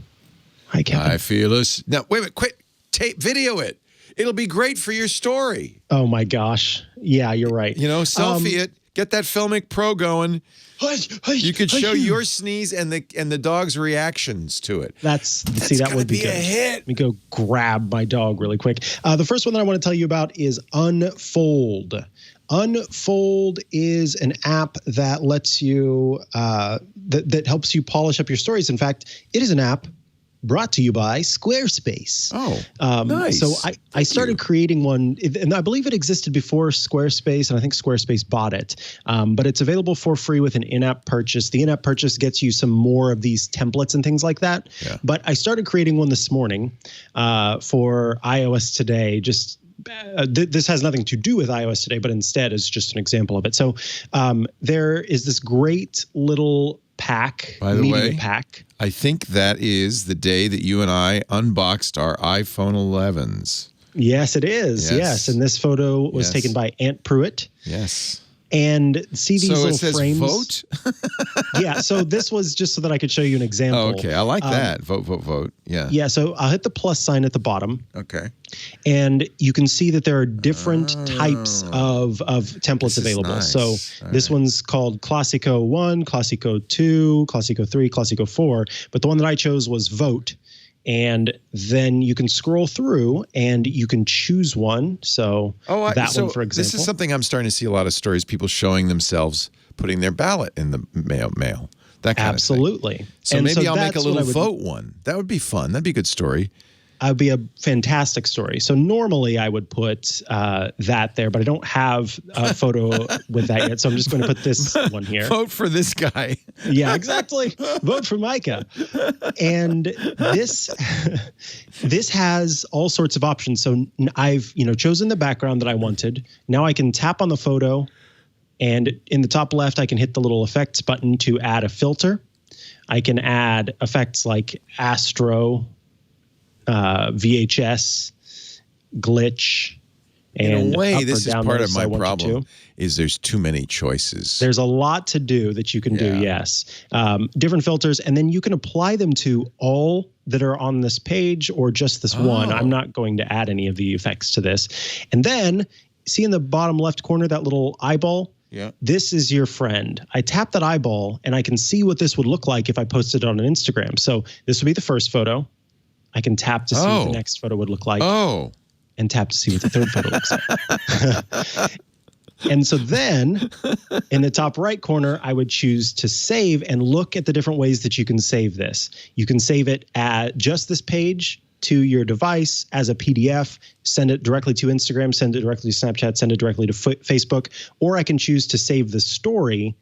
S1: Hi, Kevin.
S2: I feel a... Now, wait a minute. Quit. Tape video it. It'll be great for your story.
S1: Oh, my gosh. Yeah, you're right.
S2: Selfie it. Get that Filmic Pro going. You could show your sneeze and the dog's reactions to it.
S1: That would be good.
S2: A hit.
S1: Let me go grab my dog really quick. The first one that I want to tell you about is Unfold. Unfold is an app that lets you that helps you polish up your stories. In fact, it is an app brought to you by Squarespace.
S2: Oh,
S1: nice. So I started creating one, and I believe it existed before Squarespace, and I think Squarespace bought it. But it's available for free with an in-app purchase. The in-app purchase gets you some more of these templates and things like that. Yeah. But I started creating one this morning for iOS today. Just this has nothing to do with iOS today, but instead is just an example of it. So there is this great little pack.
S2: By the way,
S1: pack.
S2: I think that is the day that you and I unboxed our iPhone 11s.
S1: Yes, it is. Yes. And this photo was taken by Aunt Pruitt.
S2: Yes.
S1: And see these little frames.
S2: So it says vote?
S1: Yeah, so this was just so that I could show you an example.
S2: Oh, okay, I like that. Vote. Yeah.
S1: Yeah, so I'll hit the plus sign at the bottom.
S2: Okay.
S1: And you can see that there are different types of templates available.
S2: Nice.
S1: So this one's called Classico 1, Classico 2, Classico 3, Classico 4. But the one that I chose was vote. And then you can scroll through and you can choose one. So one, for example.
S2: This is something I'm starting to see a lot of stories, people showing themselves putting their ballot in the mail. That kind
S1: Absolutely.
S2: of thing. So maybe I'll make a little vote one. That would be fun. That'd be a good story.
S1: Would be a fantastic story. So normally I would put that there, but I don't have a photo with that yet. So I'm just going to put this one here.
S2: Vote for this guy.
S1: Yeah, exactly. Vote for Mikah. And this has all sorts of options. So I've chosen the background that I wanted. Now I can tap on the photo, and in the top left I can hit the little effects button to add a filter. I can add effects like Astro, VHS, glitch, and
S2: in a way,
S1: up
S2: this
S1: or
S2: is
S1: down
S2: part
S1: those
S2: of my
S1: I wanted
S2: problem.
S1: to.
S2: Is there's too many choices.
S1: There's a lot to do that you can do. Yes, different filters, and then you can apply them to all that are on this page or just this one. I'm not going to add any of the effects to this. And then see in the bottom left corner that little eyeball.
S2: Yeah.
S1: This is your friend. I tap that eyeball, and I can see what this would look like if I posted it on an Instagram. So this would be the first photo. I can tap to see what the next photo would look like. And tap to see what the third photo looks like. And so then in the top right corner, I would choose to save and look at the different ways that you can save this. You can save it at just this page to your device as a PDF, send it directly to Instagram, send it directly to Snapchat, send it directly to Facebook, or I can choose to save the story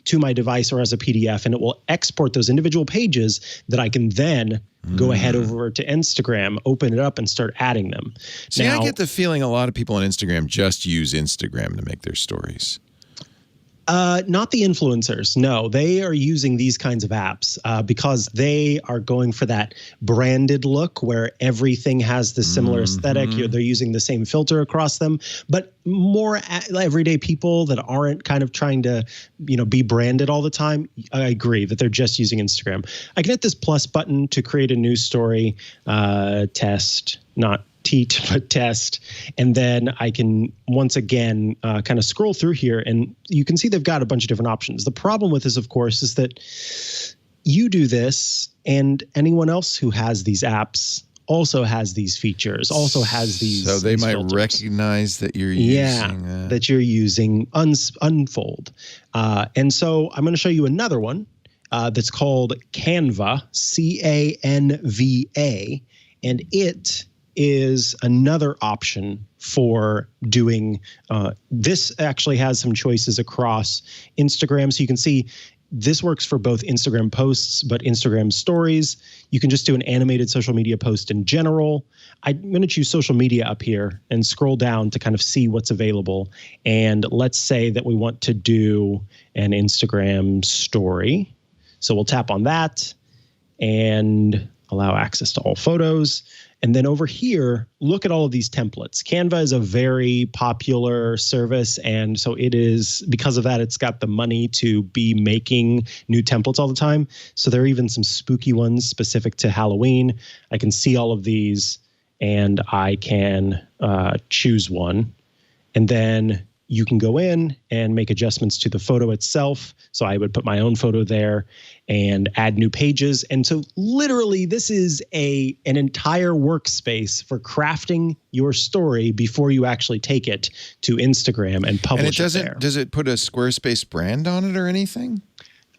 S1: to my device or as a PDF, and it will export those individual pages that I can then go ahead over to Instagram, open it up, and start adding them.
S2: See, I get the feeling a lot of people on Instagram just use Instagram to make their stories.
S1: Not the influencers. No, they are using these kinds of apps because they are going for that branded look where everything has the similar aesthetic. They're using the same filter across them. But more everyday people that aren't kind of trying to, be branded all the time, I agree that they're just using Instagram. I can hit this plus button to create a news story, test, not teat, but test. And then I can once again kind of scroll through here, and you can see they've got a bunch of different options. The problem with this, of course, is that you do this and anyone else who has these apps also has these features, also has these.
S2: So they might
S1: filters.
S2: Recognize that you're using
S1: that you're using Unfold. And so I'm going to show you another one that's called Canva, Canva, and it is another option for doing this. Actually has some choices across Instagram. So you can see this works for both Instagram posts, but Instagram stories. You can just do an animated social media post in general. I'm going to choose social media up here and scroll down to kind of see what's available. And let's say that we want to do an Instagram story. So we'll tap on that and allow access to all photos. And then over here, look at all of these templates. Canva is a very popular service. And so it is, because of that, it's got the money to be making new templates all the time. So there are even some spooky ones specific to Halloween. I can see all of these and I can choose one. And then you can go in and make adjustments to the photo itself. So I would put my own photo there and add new pages. And so literally this is an entire workspace for crafting your story before you actually take it to Instagram and publish it there.
S2: Does it put a Squarespace brand on it or anything?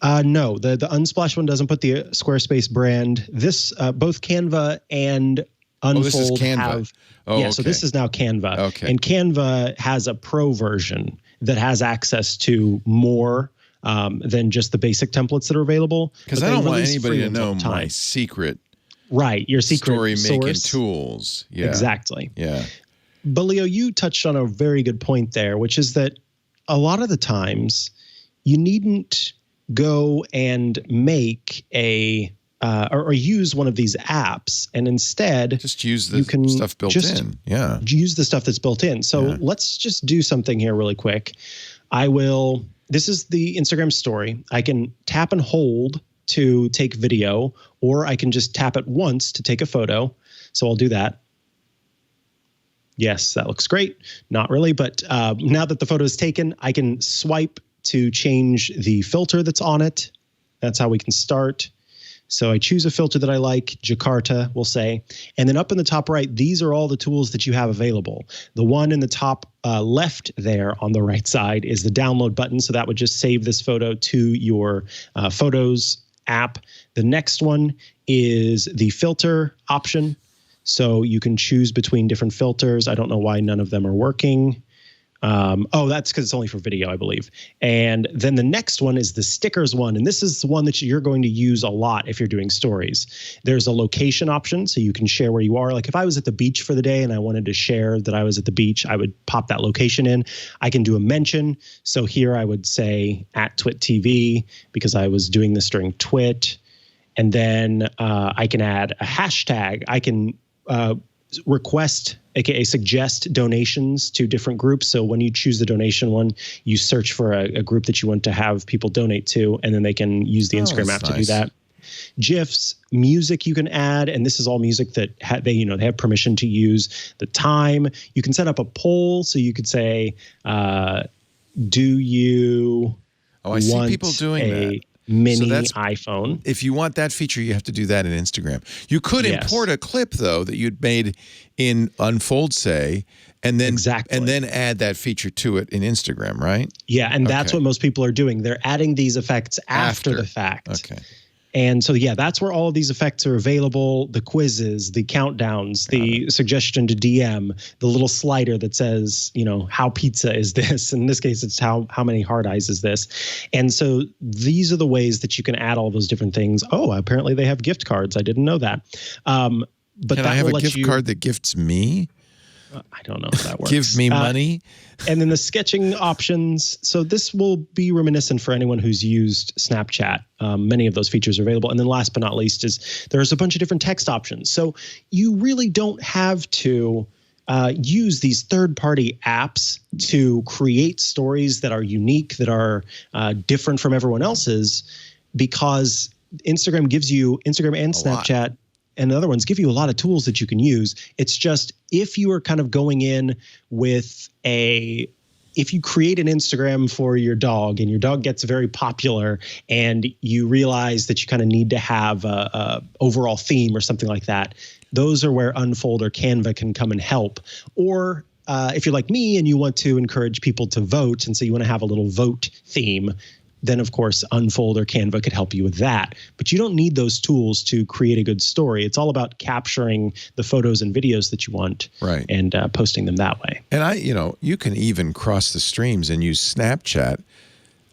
S1: No, the Unsplash one doesn't put the Squarespace brand. This both Canva and Unfold
S2: this is Canva.
S1: have. So this is now Canva.
S2: Okay.
S1: And Canva has a pro version that has access to more than just the basic templates that are available.
S2: Because I don't want anybody to know my secret.
S1: Right, your secret
S2: story-making tools. Yeah.
S1: Exactly.
S2: Yeah.
S1: But Leo, you touched on a very good point there, which is that a lot of the times you needn't go and make a or use one of these apps, and instead
S2: just use the stuff built in. Yeah.
S1: Use the stuff that's built in. So let's just do something here really quick. This is the Instagram story. I can tap and hold to take video, or I can just tap it once to take a photo. So I'll do that. Yes, that looks great. Not really, but now that the photo is taken, I can swipe to change the filter that's on it. That's how we can start. So I choose a filter that I like, Jakarta, we'll say. And then up in the top right, these are all the tools that you have available. The one in the top left there on the right side is the download button. So that would just save this photo to your Photos app. The next one is the filter option. So you can choose between different filters. I don't know why none of them are working. That's because it's only for video, I believe. And then the next one is the stickers one. And this is the one that you're going to use a lot if you're doing stories. There's a location option, so you can share where you are. Like if I was at the beach for the day and I wanted to share that I was at the beach, I would pop that location in. I can do a mention. So here I would say @TWiT TV because I was doing this during TWiT. And then I can add a hashtag. I can request, aka suggest donations to different groups. So when you choose the donation one, you search for a group that you want to have people donate to, and then they can use the Instagram app to do that. GIFs, music you can add, and this is all music that they have permission to use. The time, you can set up a poll, so you could say, do you
S2: I see people doing that.
S1: Mini iPhone.
S2: If you want that feature, you have to do that in Instagram. You could import a clip though that you'd made in Unfold, say, and then add that feature to it in Instagram, right?
S1: Yeah, and that's what most people are doing. They're adding these effects after the fact.
S2: Okay.
S1: And so, that's where all of these effects are available. The quizzes, the countdowns, the suggestion to DM, the little slider that says, how pizza is this? In this case, it's how many hard eyes is this? And so these are the ways that you can add all those different things. Oh, apparently they have gift cards. I didn't know that. But
S2: can I have a gift card that gifts me?
S1: I don't know if that works.
S2: Give me money.
S1: And then the sketching options. So this will be reminiscent for anyone who's used Snapchat. Many of those features are available. And then last but not least is there's a bunch of different text options. So you really don't have to use these third-party apps to create stories that are unique, that are different from everyone else's, because Instagram and Snapchat and the other ones give you a lot of tools that you can use. It's just if you are kind of going in with if you create an Instagram for your dog and your dog gets very popular and you realize that you kind of need to have a overall theme or something like that, those are where Unfold or Canva can come and help. Or if you're like me and you want to encourage people to vote, and so you want to have a little vote theme, then of course Unfold or Canva could help you with that. But you don't need those tools to create a good story. It's all about capturing the photos and videos that you want,
S2: right,
S1: and posting them that way.
S2: And you can even cross the streams and use Snapchat.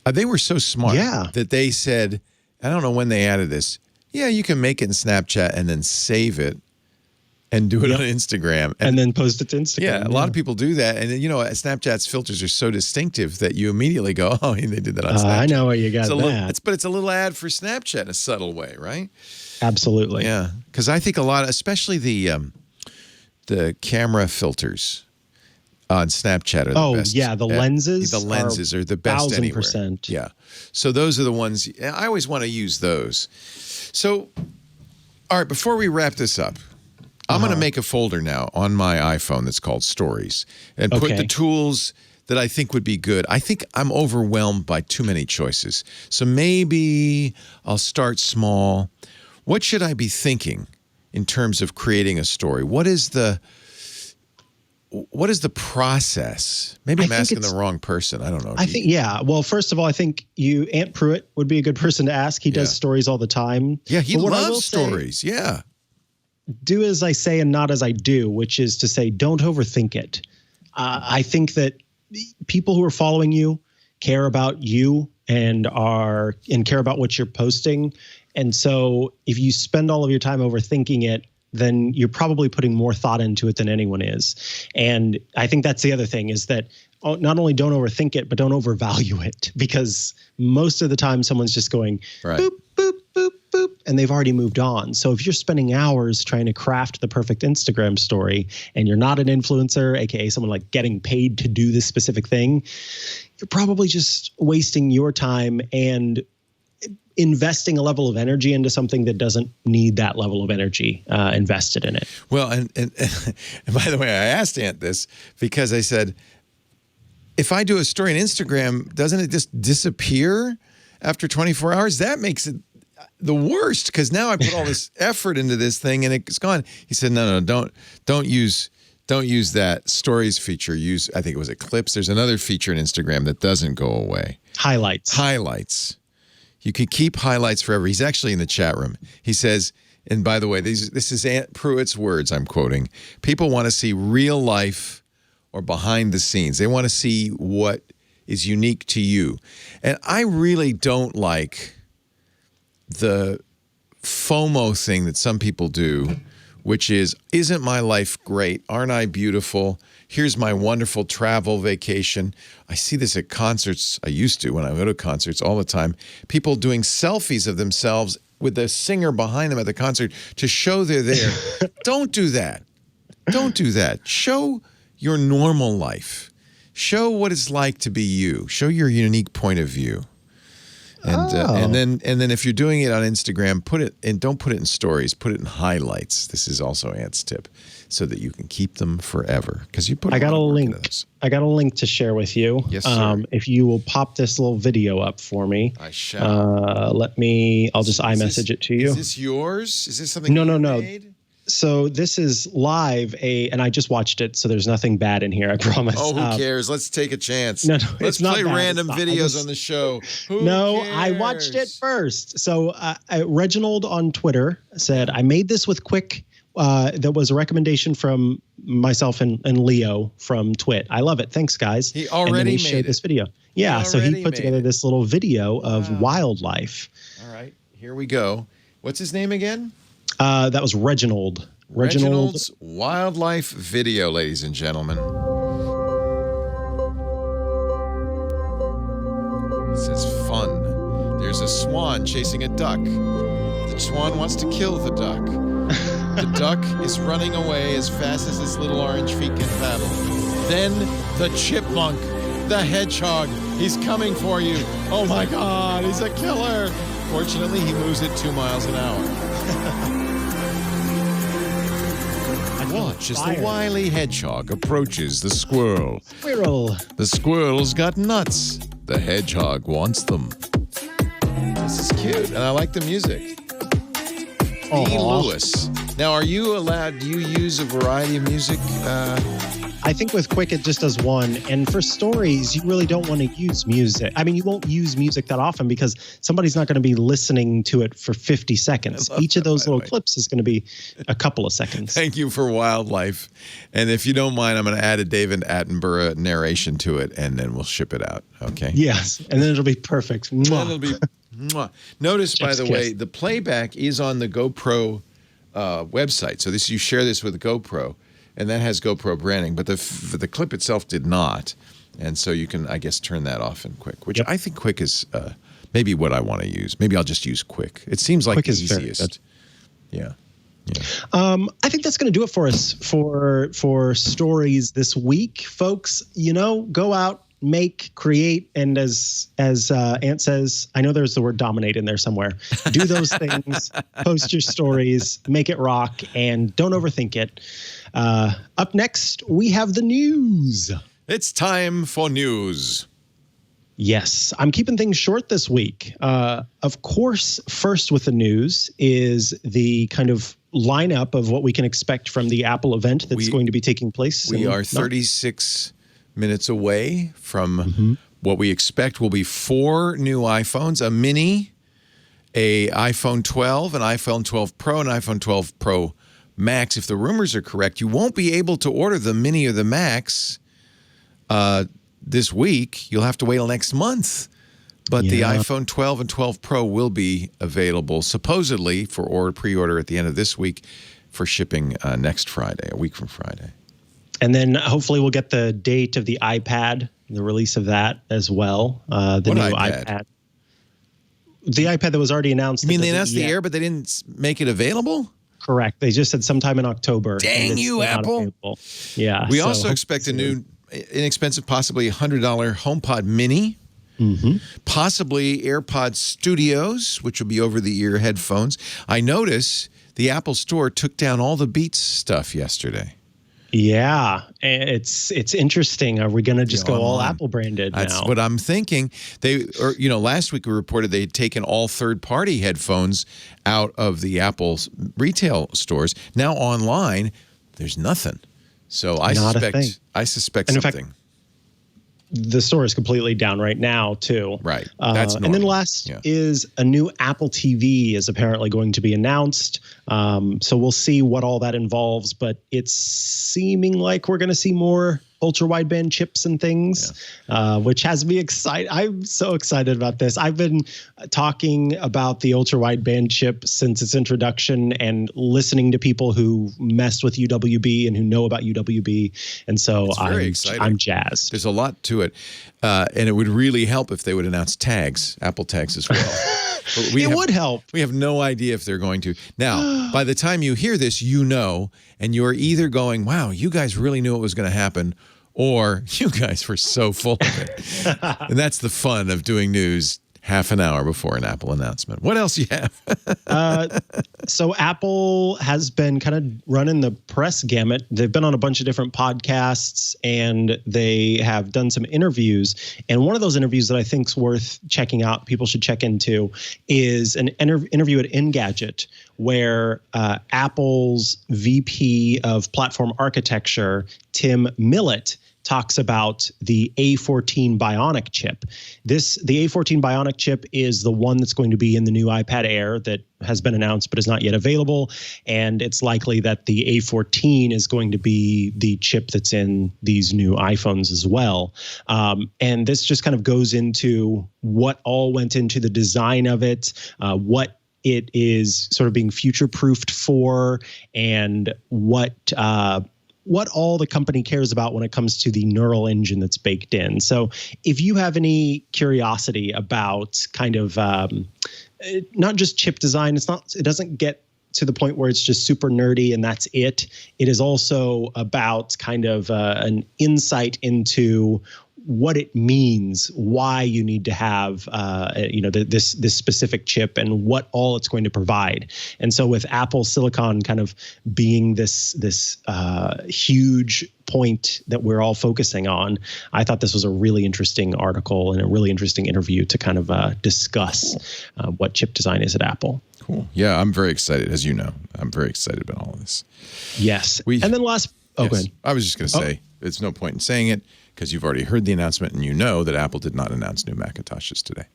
S2: They were so smart that they said, I don't know when they added this. Yeah, you can make it in Snapchat and then save it and do it on Instagram.
S1: And then post it to Instagram.
S2: Yeah, a lot of people do that. And then, Snapchat's filters are so distinctive that you immediately go, oh, they did that on Snapchat.
S1: I know where you got that.
S2: But it's a little ad for Snapchat in a subtle way, right?
S1: Absolutely.
S2: Yeah, because I think a lot, especially the camera filters on Snapchat are the best.
S1: Oh, yeah, the lenses.
S2: The lenses are the best
S1: 1000%.
S2: anywhere. Yeah. So those are the ones, I always want to use those. So, all right, before we wrap this up, I'm going to make a folder now on my iPhone that's called Stories and put the tools that I think would be good. I think I'm overwhelmed by too many choices. So maybe I'll start small. What should I be thinking in terms of creating a story? What is the process? Maybe I'm asking the wrong person. I don't know.
S1: Well, first of all, I think Ant Pruitt would be a good person to ask. He does stories all the time.
S2: Yeah, he loves stories.
S1: Do as I say and not as I do, which is to say, don't overthink it. I think that people who are following you care about you and care about what you're posting. And so if you spend all of your time overthinking it, then you're probably putting more thought into it than anyone is. And I think that's the other thing, is that not only don't overthink it, but don't overvalue it, because most of the time someone's just going boop, boop, boop, boop, and they've already moved on. So if you're spending hours trying to craft the perfect Instagram story and you're not an influencer, aka someone like getting paid to do this specific thing, you're probably just wasting your time and investing a level of energy into something that doesn't need that level of energy invested in it.
S2: Well, and by the way, I asked Ant this because I said, if I do a story on Instagram, doesn't it just disappear after 24 hours? That makes it the worst, because now I put all this effort into this thing and it's gone. He said, no, don't use that stories feature. Use, I think it was clips. There's another feature in Instagram that doesn't go away. Highlights. You can keep highlights forever. He's actually in the chat room. He says, and by the way, this is Ant Pruitt's words I'm quoting. People want to see real life or behind the scenes. They want to see what is unique to you. And I really don't like the FOMO thing that some people do, which is, isn't my life great? Aren't I beautiful? Here's my wonderful travel vacation. I see this at concerts. I used to when I go to concerts all the time. People doing selfies of themselves with the singer behind them at the concert to show they're there. Don't do that. Don't do that. Show your normal life. Show what it's like to be you. Show your unique point of view. And then if you're doing it on Instagram, put it and don't put it in stories. Put it in highlights. This is also Ant's tip, so that you can keep them forever. Because you put.
S1: I got a link. I got a link to share with you.
S2: Yes, sir.
S1: If you will pop this little video up for me,
S2: I shall.
S1: I'll just iMessage it to you.
S2: Is this yours? Is this something?
S1: No.
S2: Made?
S1: So this is live, and I just watched it, so there's nothing bad in here, I promise.
S2: Oh, who cares? Let's take a chance.
S1: No,
S2: let's play random videos on the show. Who cares?
S1: I watched it first. So Reginald on Twitter said, I made this with Quik. That was a recommendation from myself and Leo from TWiT. I love it. Thanks, guys.
S2: He already shared
S1: this video. Yeah, so he put together this little video of wildlife.
S2: All right, here we go. What's his name again?
S1: That was Reginald.
S2: Reginald's wildlife video, ladies and gentlemen. It says fun. There's a swan chasing a duck. The swan wants to kill the duck. The duck is running away as fast as its little orange feet can paddle. Then the chipmunk, the hedgehog, he's coming for you. Oh my God, he's a killer. Fortunately, he moves at 2 miles an hour. Watch as the wily hedgehog approaches the squirrel. The squirrel's got nuts. The hedgehog wants them. This is cute, and I like the music. E. Lewis. Now, are you allowed, do you use a variety of music?
S1: I think with Quik, it just does one. And for stories, you really don't want to use music. I mean, you won't use music that often because somebody's not going to be listening to it for 50 seconds. Each of those little clips is going to be a couple of seconds.
S2: Thank you for wildlife. And if you don't mind, I'm going to add a David Attenborough narration to it, and then we'll ship it out. Okay?
S1: Yes. And then it'll be perfect.
S2: Then it'll be mwah. Notice, by the way, the playback is on the GoPro website. So you share this with GoPro. And that has GoPro branding, but the clip itself did not. And so you can, I guess, turn that off in Quik, which I think Quik is maybe what I want to use. Maybe I'll just use Quik. It seems like the easiest. Yeah.
S1: I think that's going to do it for us for stories this week, folks. Go out, make, create, and as Ant says, I know there's the word dominate in there somewhere. Do those things, post your stories, make it rock, and don't overthink it. Up next, we have the news.
S2: It's time for news.
S1: Yes, I'm keeping things short this week. Of course, first with the news is the kind of lineup of what we can expect from the Apple event that's going to be taking place.
S2: We are 36 minutes away from what we expect will be 4 new iPhones, a mini, a iPhone 12, an iPhone 12 Pro, and iPhone 12 Pro Max. If the rumors are correct, you won't be able to order the mini or the Max this week. You'll have to wait till next month. But the iPhone 12 and 12 Pro will be available supposedly for pre-order at the end of this week for shipping next Friday, a week from Friday.
S1: And then hopefully we'll get the date of the iPad, the release of that as well. The new iPad. The iPad that was already announced.
S2: You mean they announced the Air, but they didn't make it available?
S1: Correct. They just said sometime in October.
S2: Dang you, Apple.
S1: Yeah.
S2: We also expect a new, inexpensive, possibly $100 HomePod Mini. Possibly AirPod Studios, which will be over-the-ear headphones. I notice the Apple Store took down all the Beats stuff yesterday.
S1: Yeah, it's interesting. Are we going to just go all Apple branded now?
S2: That's what I'm thinking. Last week we reported they had taken all third-party headphones out of the Apple retail stores. Now online, there's nothing. So I suspect
S1: and
S2: something.
S1: In fact, the store is completely down right now, too.
S2: Right. That's normal.
S1: And then last is a new Apple TV is apparently going to be announced. So we'll see what all that involves. But it's seeming like we're going to see more ultra-wideband chips and things, which has me excited. I'm so excited about this. I've been talking about the ultra-wideband chip since its introduction and listening to people who messed with UWB and who know about UWB. And so I'm jazzed.
S2: There's a lot to it. And it would really help if they would announce tags, Apple tags as well.
S1: It would help.
S2: We have no idea if they're going to. Now, by the time you hear this, and you're either going, wow, you guys really knew what was going to happen, or you guys were so full of it. And that's the fun of doing news half an hour before an Apple announcement. What else do you have?
S1: So Apple has been kind of running the press gamut. They've been on a bunch of different podcasts, and they have done some interviews. And one of those interviews that I think is worth checking out, people should check into, is an interview at Engadget, where Apple's VP of Platform Architecture, Tim Millett, talks about the A14 Bionic Chip. The A14 Bionic Chip is the one that's going to be in the new iPad Air that has been announced but is not yet available. And it's likely that the A14 is going to be the chip that's in these new iPhones as well. And this just kind of goes into what all went into the design of it, what it is sort of being future-proofed for, and what all the company cares about when it comes to the neural engine that's baked in. So if you have any curiosity about kind of not just chip design, it doesn't get to the point where it's just super nerdy and that's it. It is also about kind of an insight into what it means, why you need to have this specific chip and what all it's going to provide. And so with Apple Silicon kind of being this huge point that we're all focusing on, I thought this was a really interesting article and a really interesting interview to kind of discuss what chip design is at Apple.
S2: Cool. Yeah, I'm very excited. As you know, I'm very excited about all of this.
S1: Yes. And then last... Oh, go ahead.
S2: I was just going to say, there's no point in saying it because you've already heard the announcement and you know that Apple did not announce new Macintoshes today.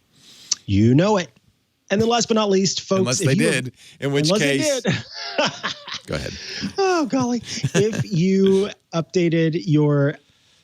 S1: You know it. And then last but not least, folks...
S2: Unless they did, in which case... Go ahead.
S1: Oh, golly. If you updated your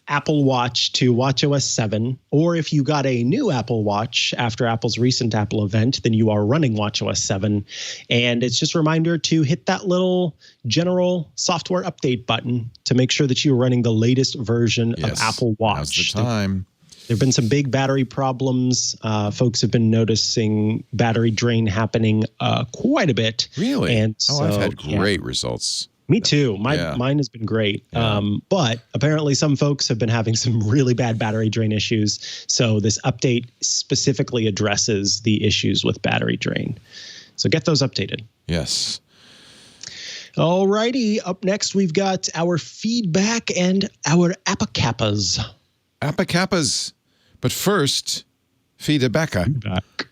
S1: Apple Watch to watchOS 7, or if you got a new Apple Watch after Apple's recent Apple event, then you are running watchOS 7. And it's just a reminder to hit that little general software update button to make sure that you're running the latest version of Apple Watch.
S2: Now's the time.
S1: There have been some big battery problems. Folks have been noticing battery drain happening quite a bit.
S2: Really?
S1: And so,
S2: I've had great results.
S1: Me too. Mine has been great. Yeah. But apparently some folks have been having some really bad battery drain issues. So this update specifically addresses the issues with battery drain. So get those updated.
S2: Yes.
S1: All righty. Up next, we've got our feedback and our Appacappas.
S2: Appacappas. But first, feedback.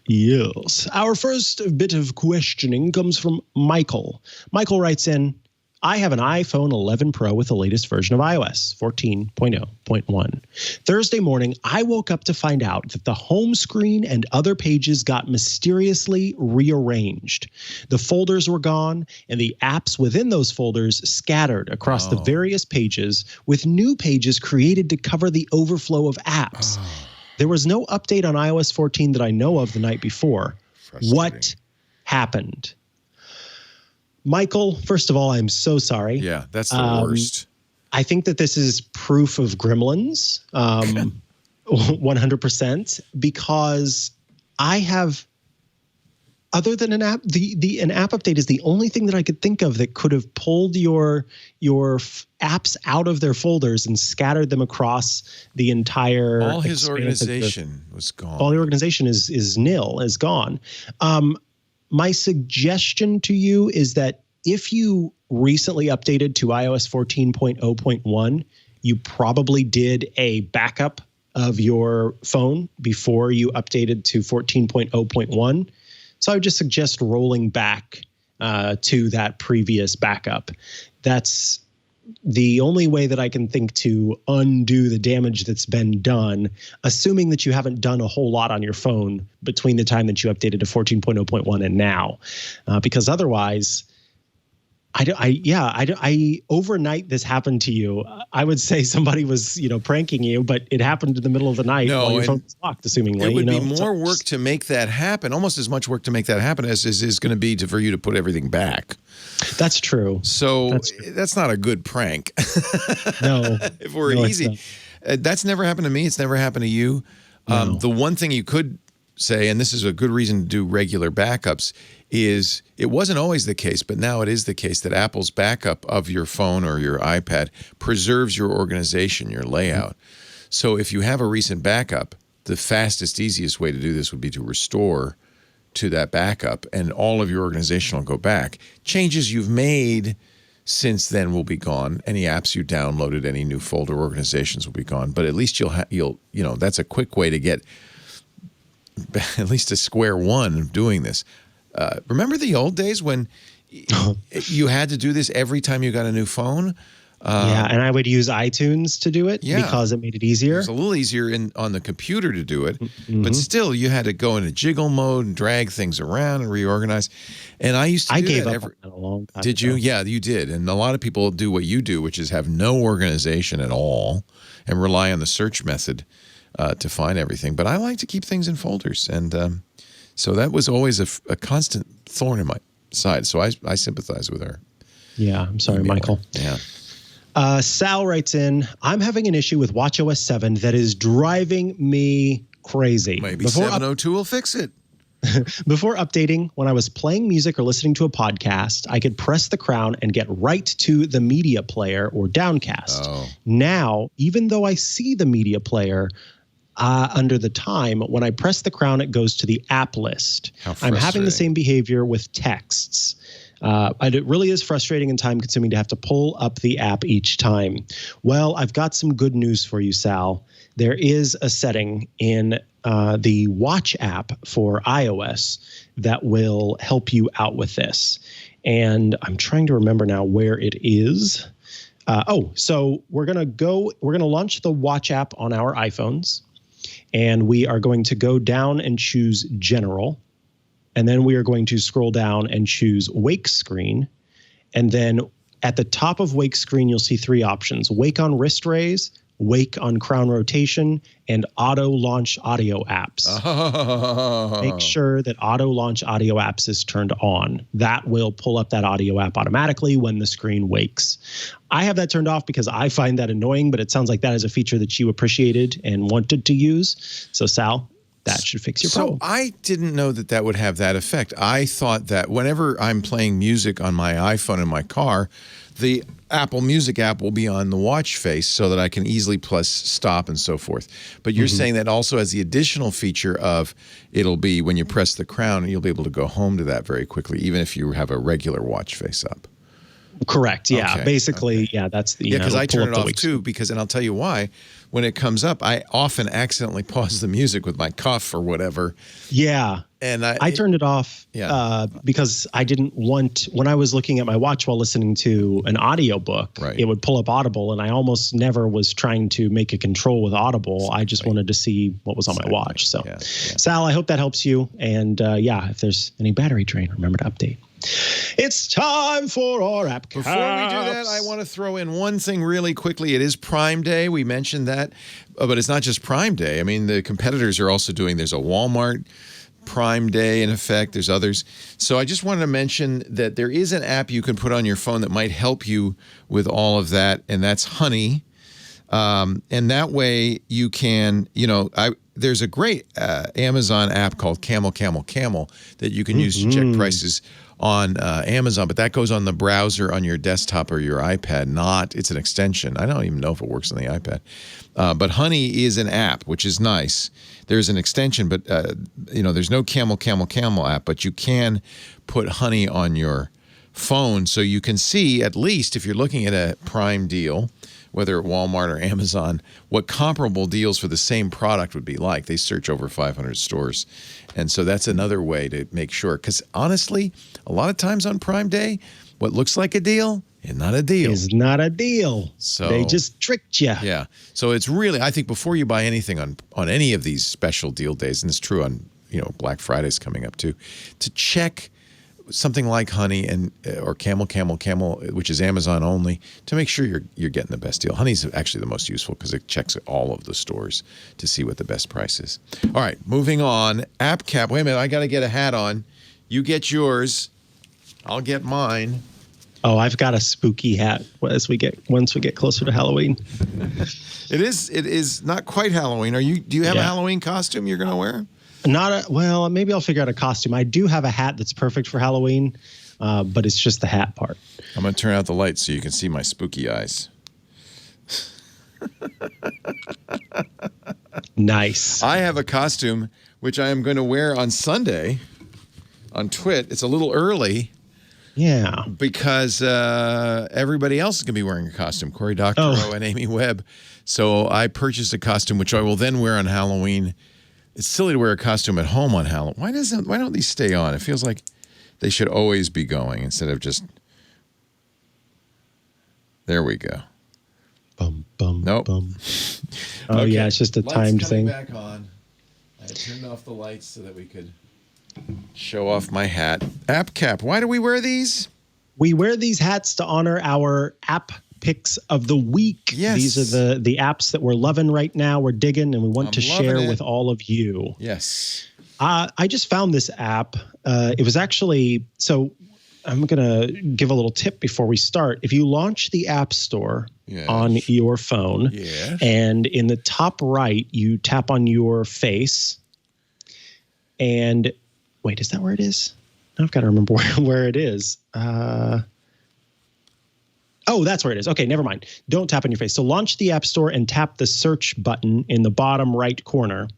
S1: Yes. Our first bit of questioning comes from Michael. Michael writes in, I have an iPhone 11 Pro with the latest version of iOS 14.0.1. Thursday morning, I woke up to find out that the home screen and other pages got mysteriously rearranged. The folders were gone, and the apps within those folders scattered across the various pages, with new pages created to cover the overflow of apps. There was no update on iOS 14 that I know of the night before. What happened? Michael, first of all, I'm so sorry.
S2: Yeah, that's the worst.
S1: I think that this is proof of gremlins, 100%, because I have Other than an app, an app update is the only thing that I could think of that could have pulled your apps out of their folders and scattered them across the entire.
S2: All his organization was gone.
S1: All the organization is nil, is gone. My suggestion to you is that if you recently updated to iOS 14.0.1, you probably did a backup of your phone before you updated to 14.0.1. So I would just suggest rolling back to that previous backup. That's the only way that I can think to undo the damage that's been done, assuming that you haven't done a whole lot on your phone between the time that you updated to 14.0.1 and now. Because otherwise, I overnight this happened to you. I would say somebody was, pranking you, but it happened in the middle of the night while your phone was locked, assumingly.
S2: It would be more work to make that happen, almost as much work to make that happen as is going to be for you to put everything back.
S1: That's true.
S2: So that's not a good prank.
S1: No.
S2: If we're easy. That's never happened to me. It's never happened to you. No. The one thing you could say, and this is a good reason to do regular backups, is it wasn't always the case, but now it is the case that Apple's backup of your phone or your iPad preserves your organization, your layout. So if you have a recent backup, the fastest, easiest way to do this would be to restore to that backup, and all of your organization will go back. Changes you've made since then will be gone. Any apps you downloaded, any new folder organizations will be gone. But at least you'll that's a quick way to get at least to square one of doing this. Remember the old days when you had to do this every time you got a new phone?
S1: And I would use iTunes to do it because it made it easier.
S2: It's a little easier on the computer to do it, but still you had to go into jiggle mode and drag things around and reorganize. And I used to do
S1: gave
S2: that
S1: up on that a long time
S2: Did
S1: ago.
S2: you? Yeah, you did. And a lot of people do what you do, which is have no organization at all and rely on the search method to find everything. But I like to keep things in folders. And so that was always a constant thorn in my side. So I sympathize with her.
S1: Yeah, I'm sorry, Michael.
S2: Yeah.
S1: Sal writes in, I'm having an issue with watchOS 7 that is driving me crazy.
S2: Maybe 702 will fix it.
S1: Before updating, when I was playing music or listening to a podcast, I could press the crown and get right to the media player or downcast.
S2: Oh.
S1: Now, even though I see the media player under the time, when I press the crown, it goes to the app list. I'm having the same behavior with texts. It really is frustrating and time-consuming to have to pull up the app each time. Well, I've got some good news for you, Sal. There is a setting in the Watch app for iOS that will help you out with this. And I'm trying to remember now where it is. So we're going to launch the Watch app on our iPhones, and we are going to go down and choose General. And then we are going to scroll down and choose Wake Screen. And then at the top of Wake Screen, you'll see three options: Wake on Wrist Raise, Wake on Crown Rotation, and Auto Launch Audio Apps.
S2: Oh.
S1: Make sure that Auto Launch Audio Apps is turned on. That will pull up that audio app automatically when the screen wakes. I have that turned off because I find that annoying, but it sounds like that is a feature that you appreciated and wanted to use. So, Sal, that should fix your problem.
S2: So I didn't know that would have that effect. I thought that whenever I'm playing music on my iPhone in my car, the Apple Music app will be on the watch face so that I can easily press stop and so forth. But you're saying that also has the additional feature of it'll be when you press the crown, you'll be able to go home to that very quickly, even if you have a regular watch face up.
S1: Correct. Yeah.
S2: Okay.
S1: Basically, yeah, that's the.
S2: Yeah, because I turn it off
S1: week.
S2: too, and I'll tell you why. When it comes up, I often accidentally pause the music with my cuff or whatever.
S1: Yeah.
S2: And
S1: I turned it off because I didn't want, when I was looking at my watch while listening to an audiobook, it would pull up Audible, and I almost never was trying to make a control with Audible. I just wanted to see what was on my watch. So, Sal, I hope that helps you. And if there's any battery drain, remember to update. It's time for our app caps.
S2: Before we do that, I want to throw in one thing really quickly. It is Prime Day. We mentioned that, but it's not just Prime Day. I mean, the competitors are also doing, there's a Walmart Prime Day in effect. There's others. So I just wanted to mention that there is an app you can put on your phone that might help you with all of that, and that's Honey. And that way you can, there's a great Amazon app called Camel that you can use to check prices on Amazon, but that goes on the browser on your desktop or your iPad. It's an extension. I don't even know if it works on the iPad. But Honey is an app, which is nice. There's an extension, but there's no Camel app, but you can put Honey on your phone so you can see, at least if you're looking at a Prime deal, whether at Walmart or Amazon, what comparable deals for the same product would be like. They search over 500 stores. And so that's another way to make sure. Because honestly, a lot of times on Prime Day, what looks like a deal is not a deal.
S1: Is not a deal.
S2: So
S1: they just tricked you.
S2: Yeah. So it's really, I think before you buy anything on any of these special deal days, and it's true on, Black Friday's coming up too, to check something like Honey or Camel, which is Amazon only, to make sure you're getting the best deal. Honey's actually the most useful because it checks all of the stores to see what the best price is. All right, moving on. App cap. Wait a minute, I got to get a hat on. You get yours. I'll get mine.
S1: Oh, I've got a spooky hat once we get closer to Halloween.
S2: It is not quite Halloween. Do you have a Halloween costume you're going to wear?
S1: Well, maybe I'll figure out a costume. I do have a hat that's perfect for Halloween, but it's just the hat part.
S2: I'm going to turn out the lights so you can see my spooky eyes.
S1: Nice.
S2: I have a costume which I am going to wear on Sunday on TWiT. It's a little early.
S1: Yeah.
S2: Because everybody else is going to be wearing a costume. Cory Doctorow and Amy Webb. So I purchased a costume which I will then wear on Halloween. It's silly to wear a costume at home on Halloween. Why don't these stay on? It feels like they should always be going instead of just. There we go.
S1: Bum, bum,
S2: nope.
S1: Bum. Oh, okay. Yeah, it's just a timed thing.
S2: Back on. I turned off the lights so that we could show off my hat. App cap. Why do we wear these?
S1: We wear these hats to honor our app picks of the week.
S2: Yes.
S1: These are the apps that we're loving right now. We're digging, and we want to share with all of you.
S2: Yes.
S1: I just found this app. It was actually, so I'm going to give a little tip before we start. If you launch the App Store on your phone, and in the top right, you tap on your face, and wait, is that where it is? I've got to remember where it is. Oh, that's where it is. Okay, never mind. Don't tap on your face. So launch the App Store and tap the search button in the bottom right corner.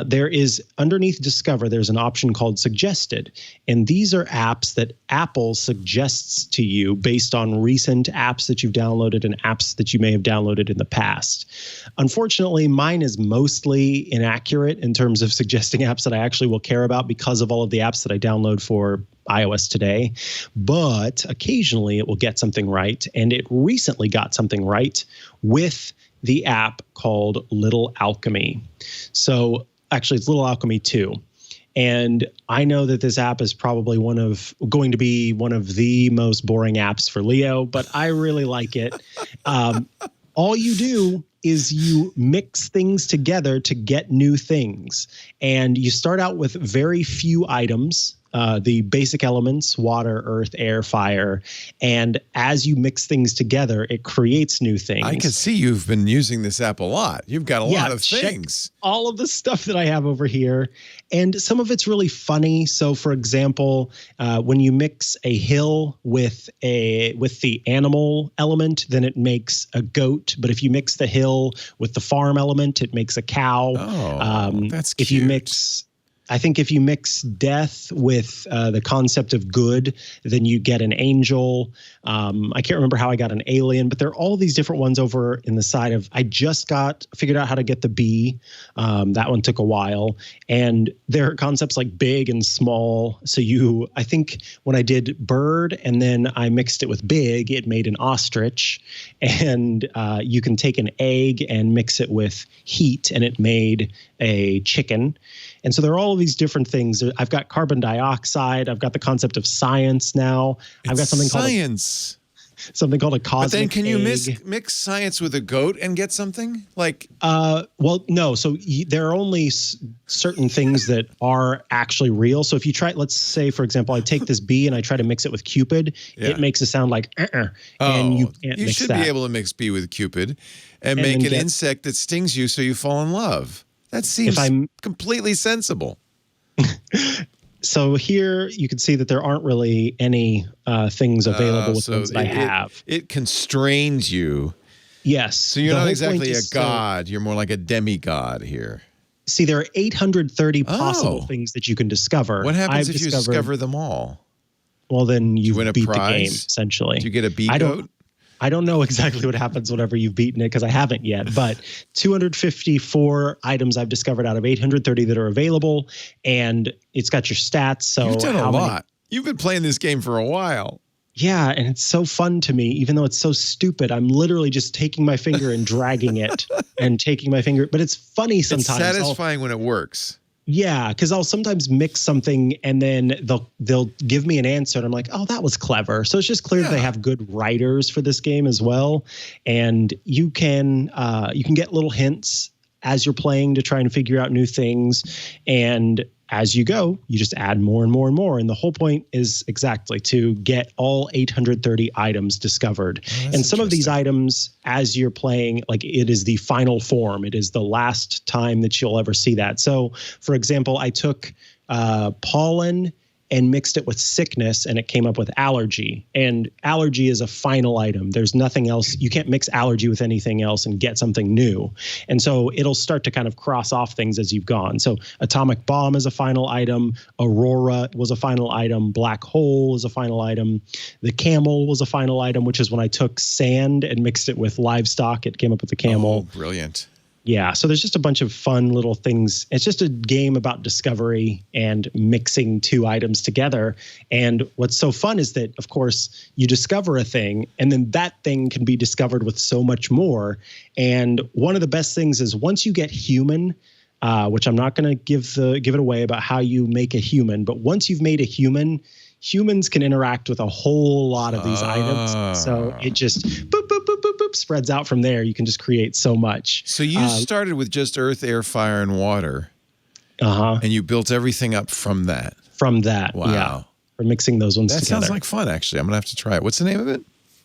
S1: There is, underneath Discover, there's an option called Suggested. And these are apps that Apple suggests to you based on recent apps that you've downloaded and apps that you may have downloaded in the past. Unfortunately, mine is mostly inaccurate in terms of suggesting apps that I actually will care about because of all of the apps that I download for iOS today, but occasionally it will get something right. And it recently got something right with the app called Little Alchemy. So actually it's Little Alchemy 2. And I know that this app is probably going to be one of the most boring apps for Leo, but I really like it. All you do is you mix things together to get new things. And you start out with very few items. The basic elements, water, earth, air, fire. And as you mix things together, it creates new things.
S2: I can see you've been using this app a lot. You've got a lot of things.
S1: All of the stuff that I have over here. And some of it's really funny. So, for example, when you mix a hill with the animal element, then it makes a goat. But if you mix the hill with the farm element, it makes a cow.
S2: Oh, that's cute.
S1: I think if you mix death with the concept of good, then you get an angel. I can't remember how I got an alien, but there are all these different ones over in the side of, I just figured out how to get the bee. That one took a while. And there are concepts like big and small. So I think when I did bird and then I mixed it with big, it made an ostrich. And you can take an egg and mix it with heat and it made a chicken. And so there are all of these different things. I've got carbon dioxide. I've got the concept of science now. I've got something called a cosmic
S2: But then can you
S1: egg.
S2: mix science with a goat and get something? Like
S1: well, no. So there are only certain things that are actually real. So if you try, let's say, for example, I take this bee and I try to mix it with Cupid, it makes a sound like and you can't
S2: be able to mix bee with Cupid and make an insect that stings you so you fall in love. That seems completely sensible.
S1: So here you can see that there aren't really any things available with ones that I have.
S2: It constrains you.
S1: Yes.
S2: So you're not exactly a god. You're more like a demigod here.
S1: See, there are 830 possible things that you can discover.
S2: What happens if you discover them all?
S1: Well, then you
S2: win a
S1: beat
S2: prize?
S1: the game, essentially.
S2: Do you get a B-goat?
S1: I don't know exactly what happens whenever you've beaten it because I haven't yet, but 254 items I've discovered out of 830 that are available, and it's got your stats. So
S2: you've done a lot. You've been playing this game for a while.
S1: Yeah, and it's so fun to me, even though it's so stupid. I'm literally just taking my finger and dragging it and taking my finger. But it's funny sometimes.
S2: It's satisfying when it works.
S1: Yeah, because I'll sometimes mix something and then they'll give me an answer and I'm like, oh, that was clever. So it's just clear that they have good writers for this game as well. And you can get little hints as you're playing to try and figure out new things. And as you go, you just add more and more and more. And the whole point is exactly to get all 830 items discovered. And some of these items, as you're playing, like it is the final form. It is the last time that you'll ever see that. So, for example, I took pollen and mixed it with sickness, and it came up with allergy. And allergy is a final item. There's nothing else. You can't mix allergy with anything else and get something new. And so it'll start to kind of cross off things as you've gone. So atomic bomb is a final item. Aurora was a final item. Black hole is a final item. The camel was a final item, which is when I took sand and mixed it with livestock. It came up with the camel.
S2: Oh, brilliant.
S1: Yeah, so there's just a bunch of fun little things. It's just a game about discovery and mixing two items together. And what's so fun is that, of course, you discover a thing, and then that thing can be discovered with so much more. And one of the best things is once you get human, which I'm not going to give it away about how you make a human, but once you've made a human, humans can interact with a whole lot of these items. So it just boop, boop, boop, boop, boop, spreads out from there. You can just create so much.
S2: So you started with just earth, air, fire, and water. And you built everything up from that.
S1: From that,
S2: wow.
S1: Yeah. We're mixing those ones together.
S2: That sounds like fun, actually. I'm going to have to try it. What's the name of it?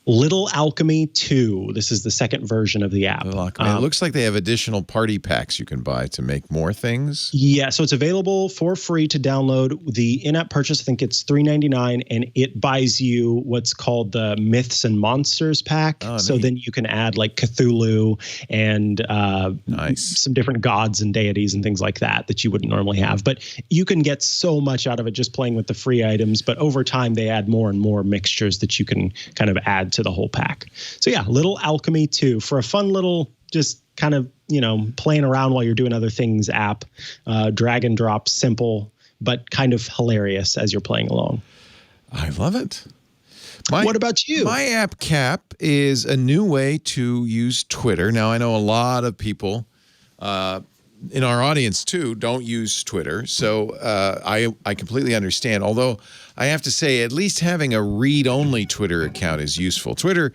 S1: Little Alchemy 2. This is the second version of the app.
S2: It looks like they have additional party packs you can buy to make more things.
S1: Yeah, so it's available for free to download. The in-app purchase, I think it's $3.99, and it buys you what's called the Myths and Monsters pack. So then you can add like Cthulhu and some different gods and deities and things like that you wouldn't normally have. But you can get so much out of it just playing with the free items. But over time, they add more and more mixtures that you can kind of add to the whole pack. So yeah, Little Alchemy 2 for a fun little, just kind of, playing around while you're doing other things app, drag and drop, simple, but kind of hilarious as you're playing along.
S2: I love it.
S1: What about you?
S2: My app Cap is a new way to use Twitter. Now, I know a lot of people in our audience, too, don't use Twitter. So I completely understand. Although I have to say, at least having a read-only Twitter account is useful. Twitter,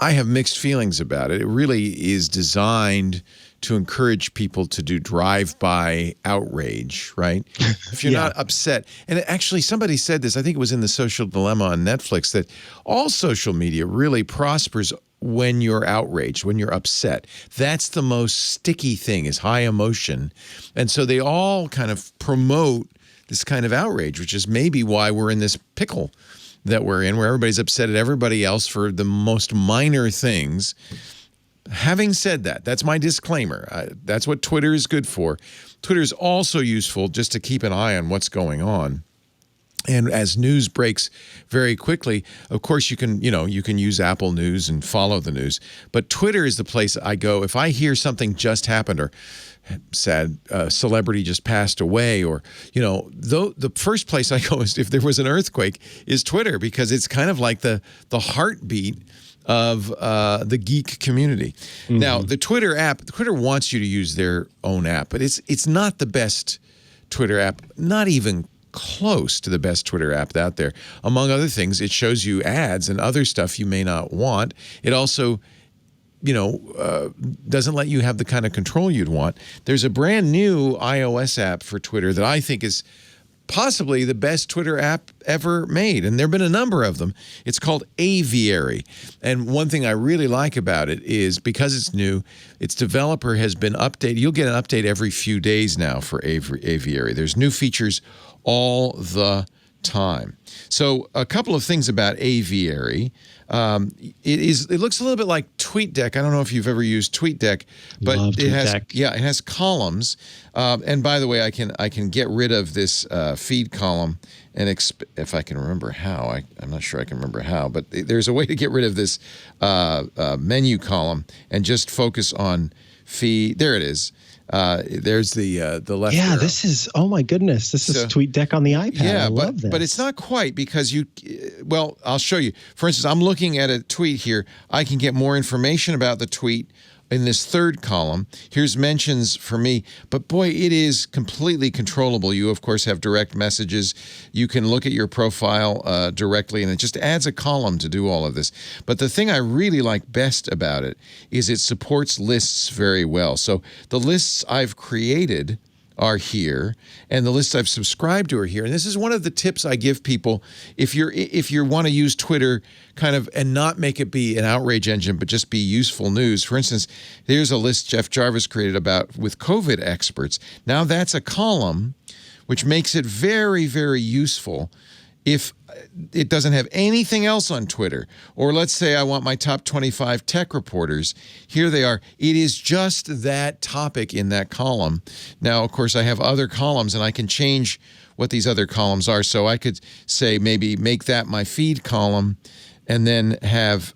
S2: I have mixed feelings about it. It really is designed to encourage people to do drive-by outrage, right? If you're not upset. And actually, somebody said this, I think it was in The Social Dilemma on Netflix, that all social media really prospers when you're outraged, when you're upset. That's the most sticky thing, is high emotion. And so they all kind of promote this kind of outrage, which is maybe why we're in this pickle that we're in, where everybody's upset at everybody else for the most minor things. Having said that, that's my disclaimer. That's what Twitter is good for. Twitter is also useful just to keep an eye on what's going on. And as news breaks very quickly, of course, you can use Apple News and follow the news. But Twitter is the place I go if I hear something just happened, or sad celebrity just passed away, or the first place I go is if there was an earthquake is Twitter, because it's kind of like the heartbeat of the geek community. Now, the Twitter app, Twitter wants you to use their own app, but it's not the best Twitter app, not even close to the best Twitter app out there. Among other things, it shows you ads and other stuff you may not want. It also, doesn't let you have the kind of control you'd want. There's a brand new iOS app for Twitter that I think is possibly the best Twitter app ever made, and there have been a number of them. It's called Aviary, and one thing I really like about it is because it's new, its developer has been updated. You'll get an update every few days now for Aviary. There's new features all the time. So a couple of things about Aviary. It looks a little bit like TweetDeck. I don't know if you've ever used TweetDeck, but it has columns. And by the way, I can get rid of this feed column, and if I can remember how, I'm not sure I can remember how, but there's a way to get rid of this menu column and just focus on feed. There it is. There's the left arrow.
S1: This is, oh my goodness, this is TweetDeck on the iPad.
S2: Yeah,
S1: I love this.
S2: But it's not quite because I'll show you. For instance, I'm looking at a tweet here. I can get more information about the tweet in this third column. Here's mentions for me, but boy, it is completely controllable. You, of course, have direct messages. You can look at your profile directly, and it just adds a column to do all of this. But the thing I really like best about it is it supports lists very well. So the lists I've created are here, and the lists I've subscribed to are here. And this is one of the tips I give people if you want to use Twitter kind of and not make it be an outrage engine, but just be useful news. For instance, there's a list Jeff Jarvis created with COVID experts. Now that's a column, which makes it very, very useful if it doesn't have anything else on Twitter. Or let's say I want my top 25 tech reporters. Here they are. It is just that topic in that column. Now, of course, I have other columns, and I can change what these other columns are. So I could say maybe make that my feed column, and then have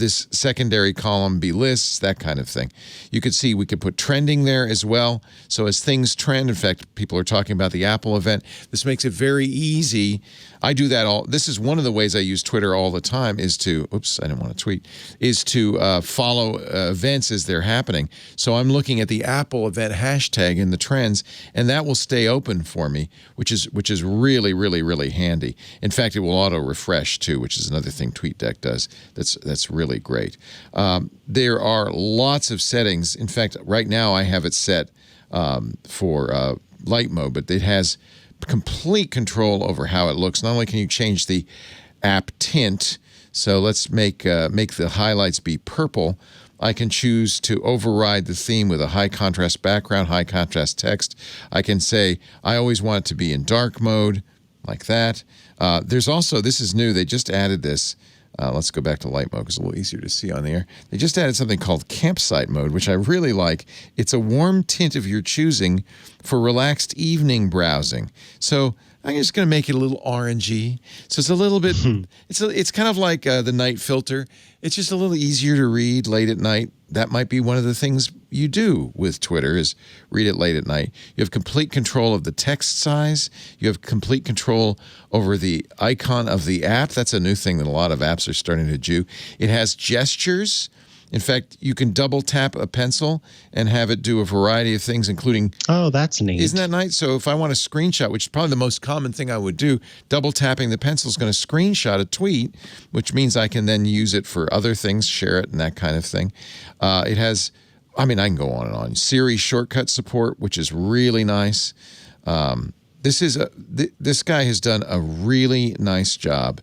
S2: this secondary column be lists, that kind of thing. You could see we could put trending there as well. So as things trend, in fact, people are talking about the Apple event. This makes it very easy. I do that this is one of the ways I use Twitter all the time is to, oops, I didn't want to tweet, is to follow events as they're happening. So I'm looking at the Apple event hashtag in the trends, and that will stay open for me, which is really, really, really handy. In fact, it will auto refresh too, which is another thing TweetDeck does. That's really great. There are lots of settings. In fact, right now I have it set for light mode, but it has complete control over how it looks. Not only can you change the app tint, so let's make the highlights be purple. I can choose to override the theme with a high contrast background, high contrast text. I can say I always want it to be in dark mode, like that. There's also, this is new, they just added this. Let's go back to light mode because it's a little easier to see on the air. They just added something called campsite mode, which I really like. It's a warm tint of your choosing for relaxed evening browsing. So I'm just going to make it a little orangey. So it's a little bit, it's kind of like the night filter. It's just a little easier to read late at night. That might be one of the things you do with Twitter is read it late at night. You have complete control of the text size. You have complete control over the icon of the app. That's a new thing that a lot of apps are starting to do. It has gestures. In fact, you can double tap a pencil and have it do a variety of things, including...
S1: Oh, that's neat.
S2: Isn't that nice? So if I want to screenshot, which is probably the most common thing I would do, double tapping the pencil is going to screenshot a tweet, which means I can then use it for other things, share it, and that kind of thing. It has... I mean, I can go on and on. Siri shortcut support, which is really nice. This guy has done a really nice job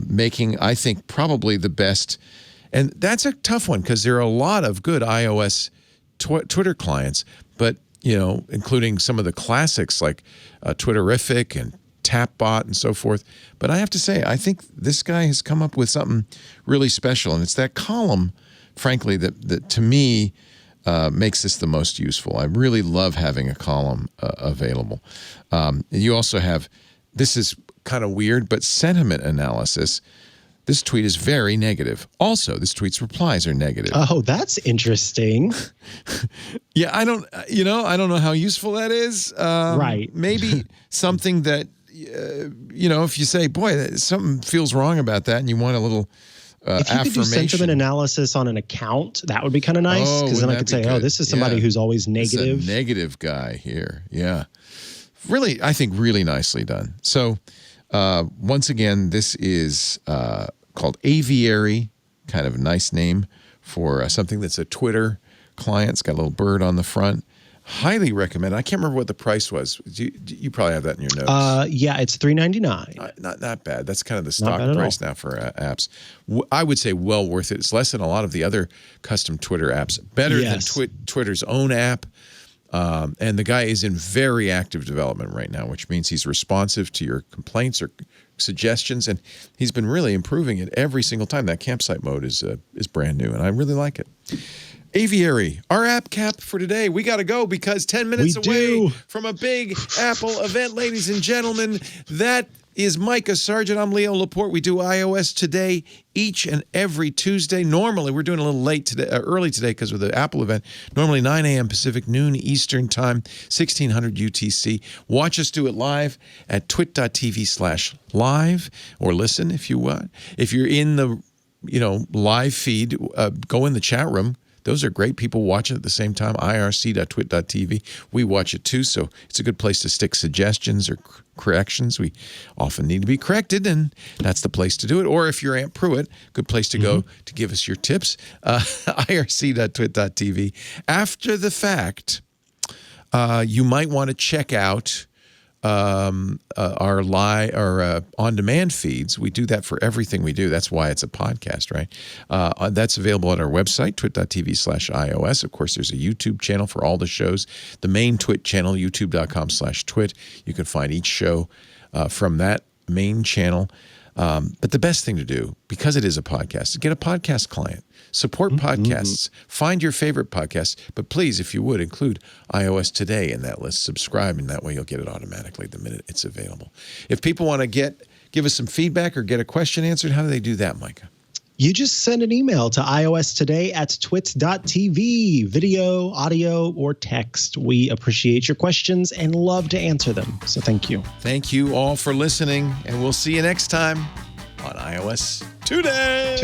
S2: making, I think, probably the best... And that's a tough one because there are a lot of good iOS Twitter clients, but, including some of the classics like Twitterific and Tapbot and so forth. But I have to say, I think this guy has come up with something really special. And it's that column, frankly, that to me makes this the most useful. I really love having a column available. You also have, this is kind of weird, but sentiment analysis. This tweet is very negative. Also, this tweet's replies are negative.
S1: Oh, that's interesting.
S2: Yeah, I don't know how useful that is.
S1: Right.
S2: Maybe something that, if you say, boy, something feels wrong about that and you want a little
S1: if you could do sentiment analysis on an account, that would be kind of nice. Because then I could say, this is somebody who's always negative.
S2: It's a negative guy here. Yeah. Really, I think really nicely done. So, once again, this is called Aviary, kind of a nice name for something that's a Twitter client. It's got a little bird on the front. Highly recommend. I can't remember what the price was. You probably have that in your notes.
S1: Yeah, it's $3.99.
S2: Not bad. That's kind of the stock price now for apps. I would say well worth it. It's less than a lot of the other custom Twitter apps. Better than Twitter's own app. And the guy is in very active development right now, which means he's responsive to your complaints or suggestions, and he's been really improving it every single time. That campsite mode is brand new, and I really like it. Aviary, our app cap for today. We got to go because 10 minutes away from a big Apple event, ladies and gentlemen. That is Mikah, Sargent. I'm Leo Laporte. We do iOS Today each and every Tuesday. Normally, we're doing a little late today, early today because of the Apple event. Normally 9 a.m. Pacific, noon Eastern Time, 1600 UTC. Watch us do it live at twit.tv/live, or listen if you want. If you're in the live feed, go in the chat room. Those are great people watching at the same time, irc.twit.tv. We watch it too, so it's a good place to stick suggestions or corrections. We often need to be corrected, and that's the place to do it. Or if you're Aunt Pruitt, good place to go to give us your tips, irc.twit.tv. After the fact, you might want to check out our live or on-demand feeds. We do that for everything we do. That's why it's a podcast, right? That's available at our website, twit.tv/iOS. Of course, there's a YouTube channel for all the shows. The main Twit channel, youtube.com/twit. You can find each show from that main channel. But the best thing to do, because it is a podcast, is get a podcast client. Support podcasts. Find your favorite podcasts. But please, if you would, include iOS Today in that list. Subscribe, and that way you'll get it automatically the minute it's available. If people want to give us some feedback or get a question answered, how do they do that, Mikah?
S1: You just send an email to iostoday@twit.tv, video, audio, or text. We appreciate your questions and love to answer them. So thank you.
S2: Thank you all for listening, and we'll see you next time on iOS Today.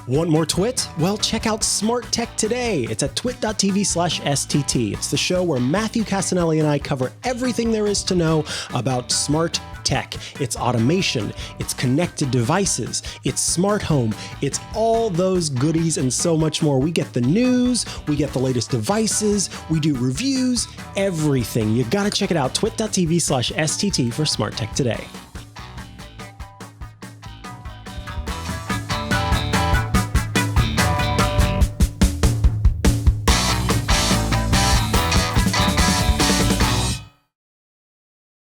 S1: Want more Twit? Well, check out Smart Tech Today. It's at twit.tv/STT. It's the show where Matthew Casanelli and I cover everything there is to know about smart tech. It's automation, it's connected devices, it's smart home, it's all those goodies and so much more. We get the news, we get the latest devices, we do reviews, everything. You gotta check it out, twit.tv/STT for Smart Tech Today.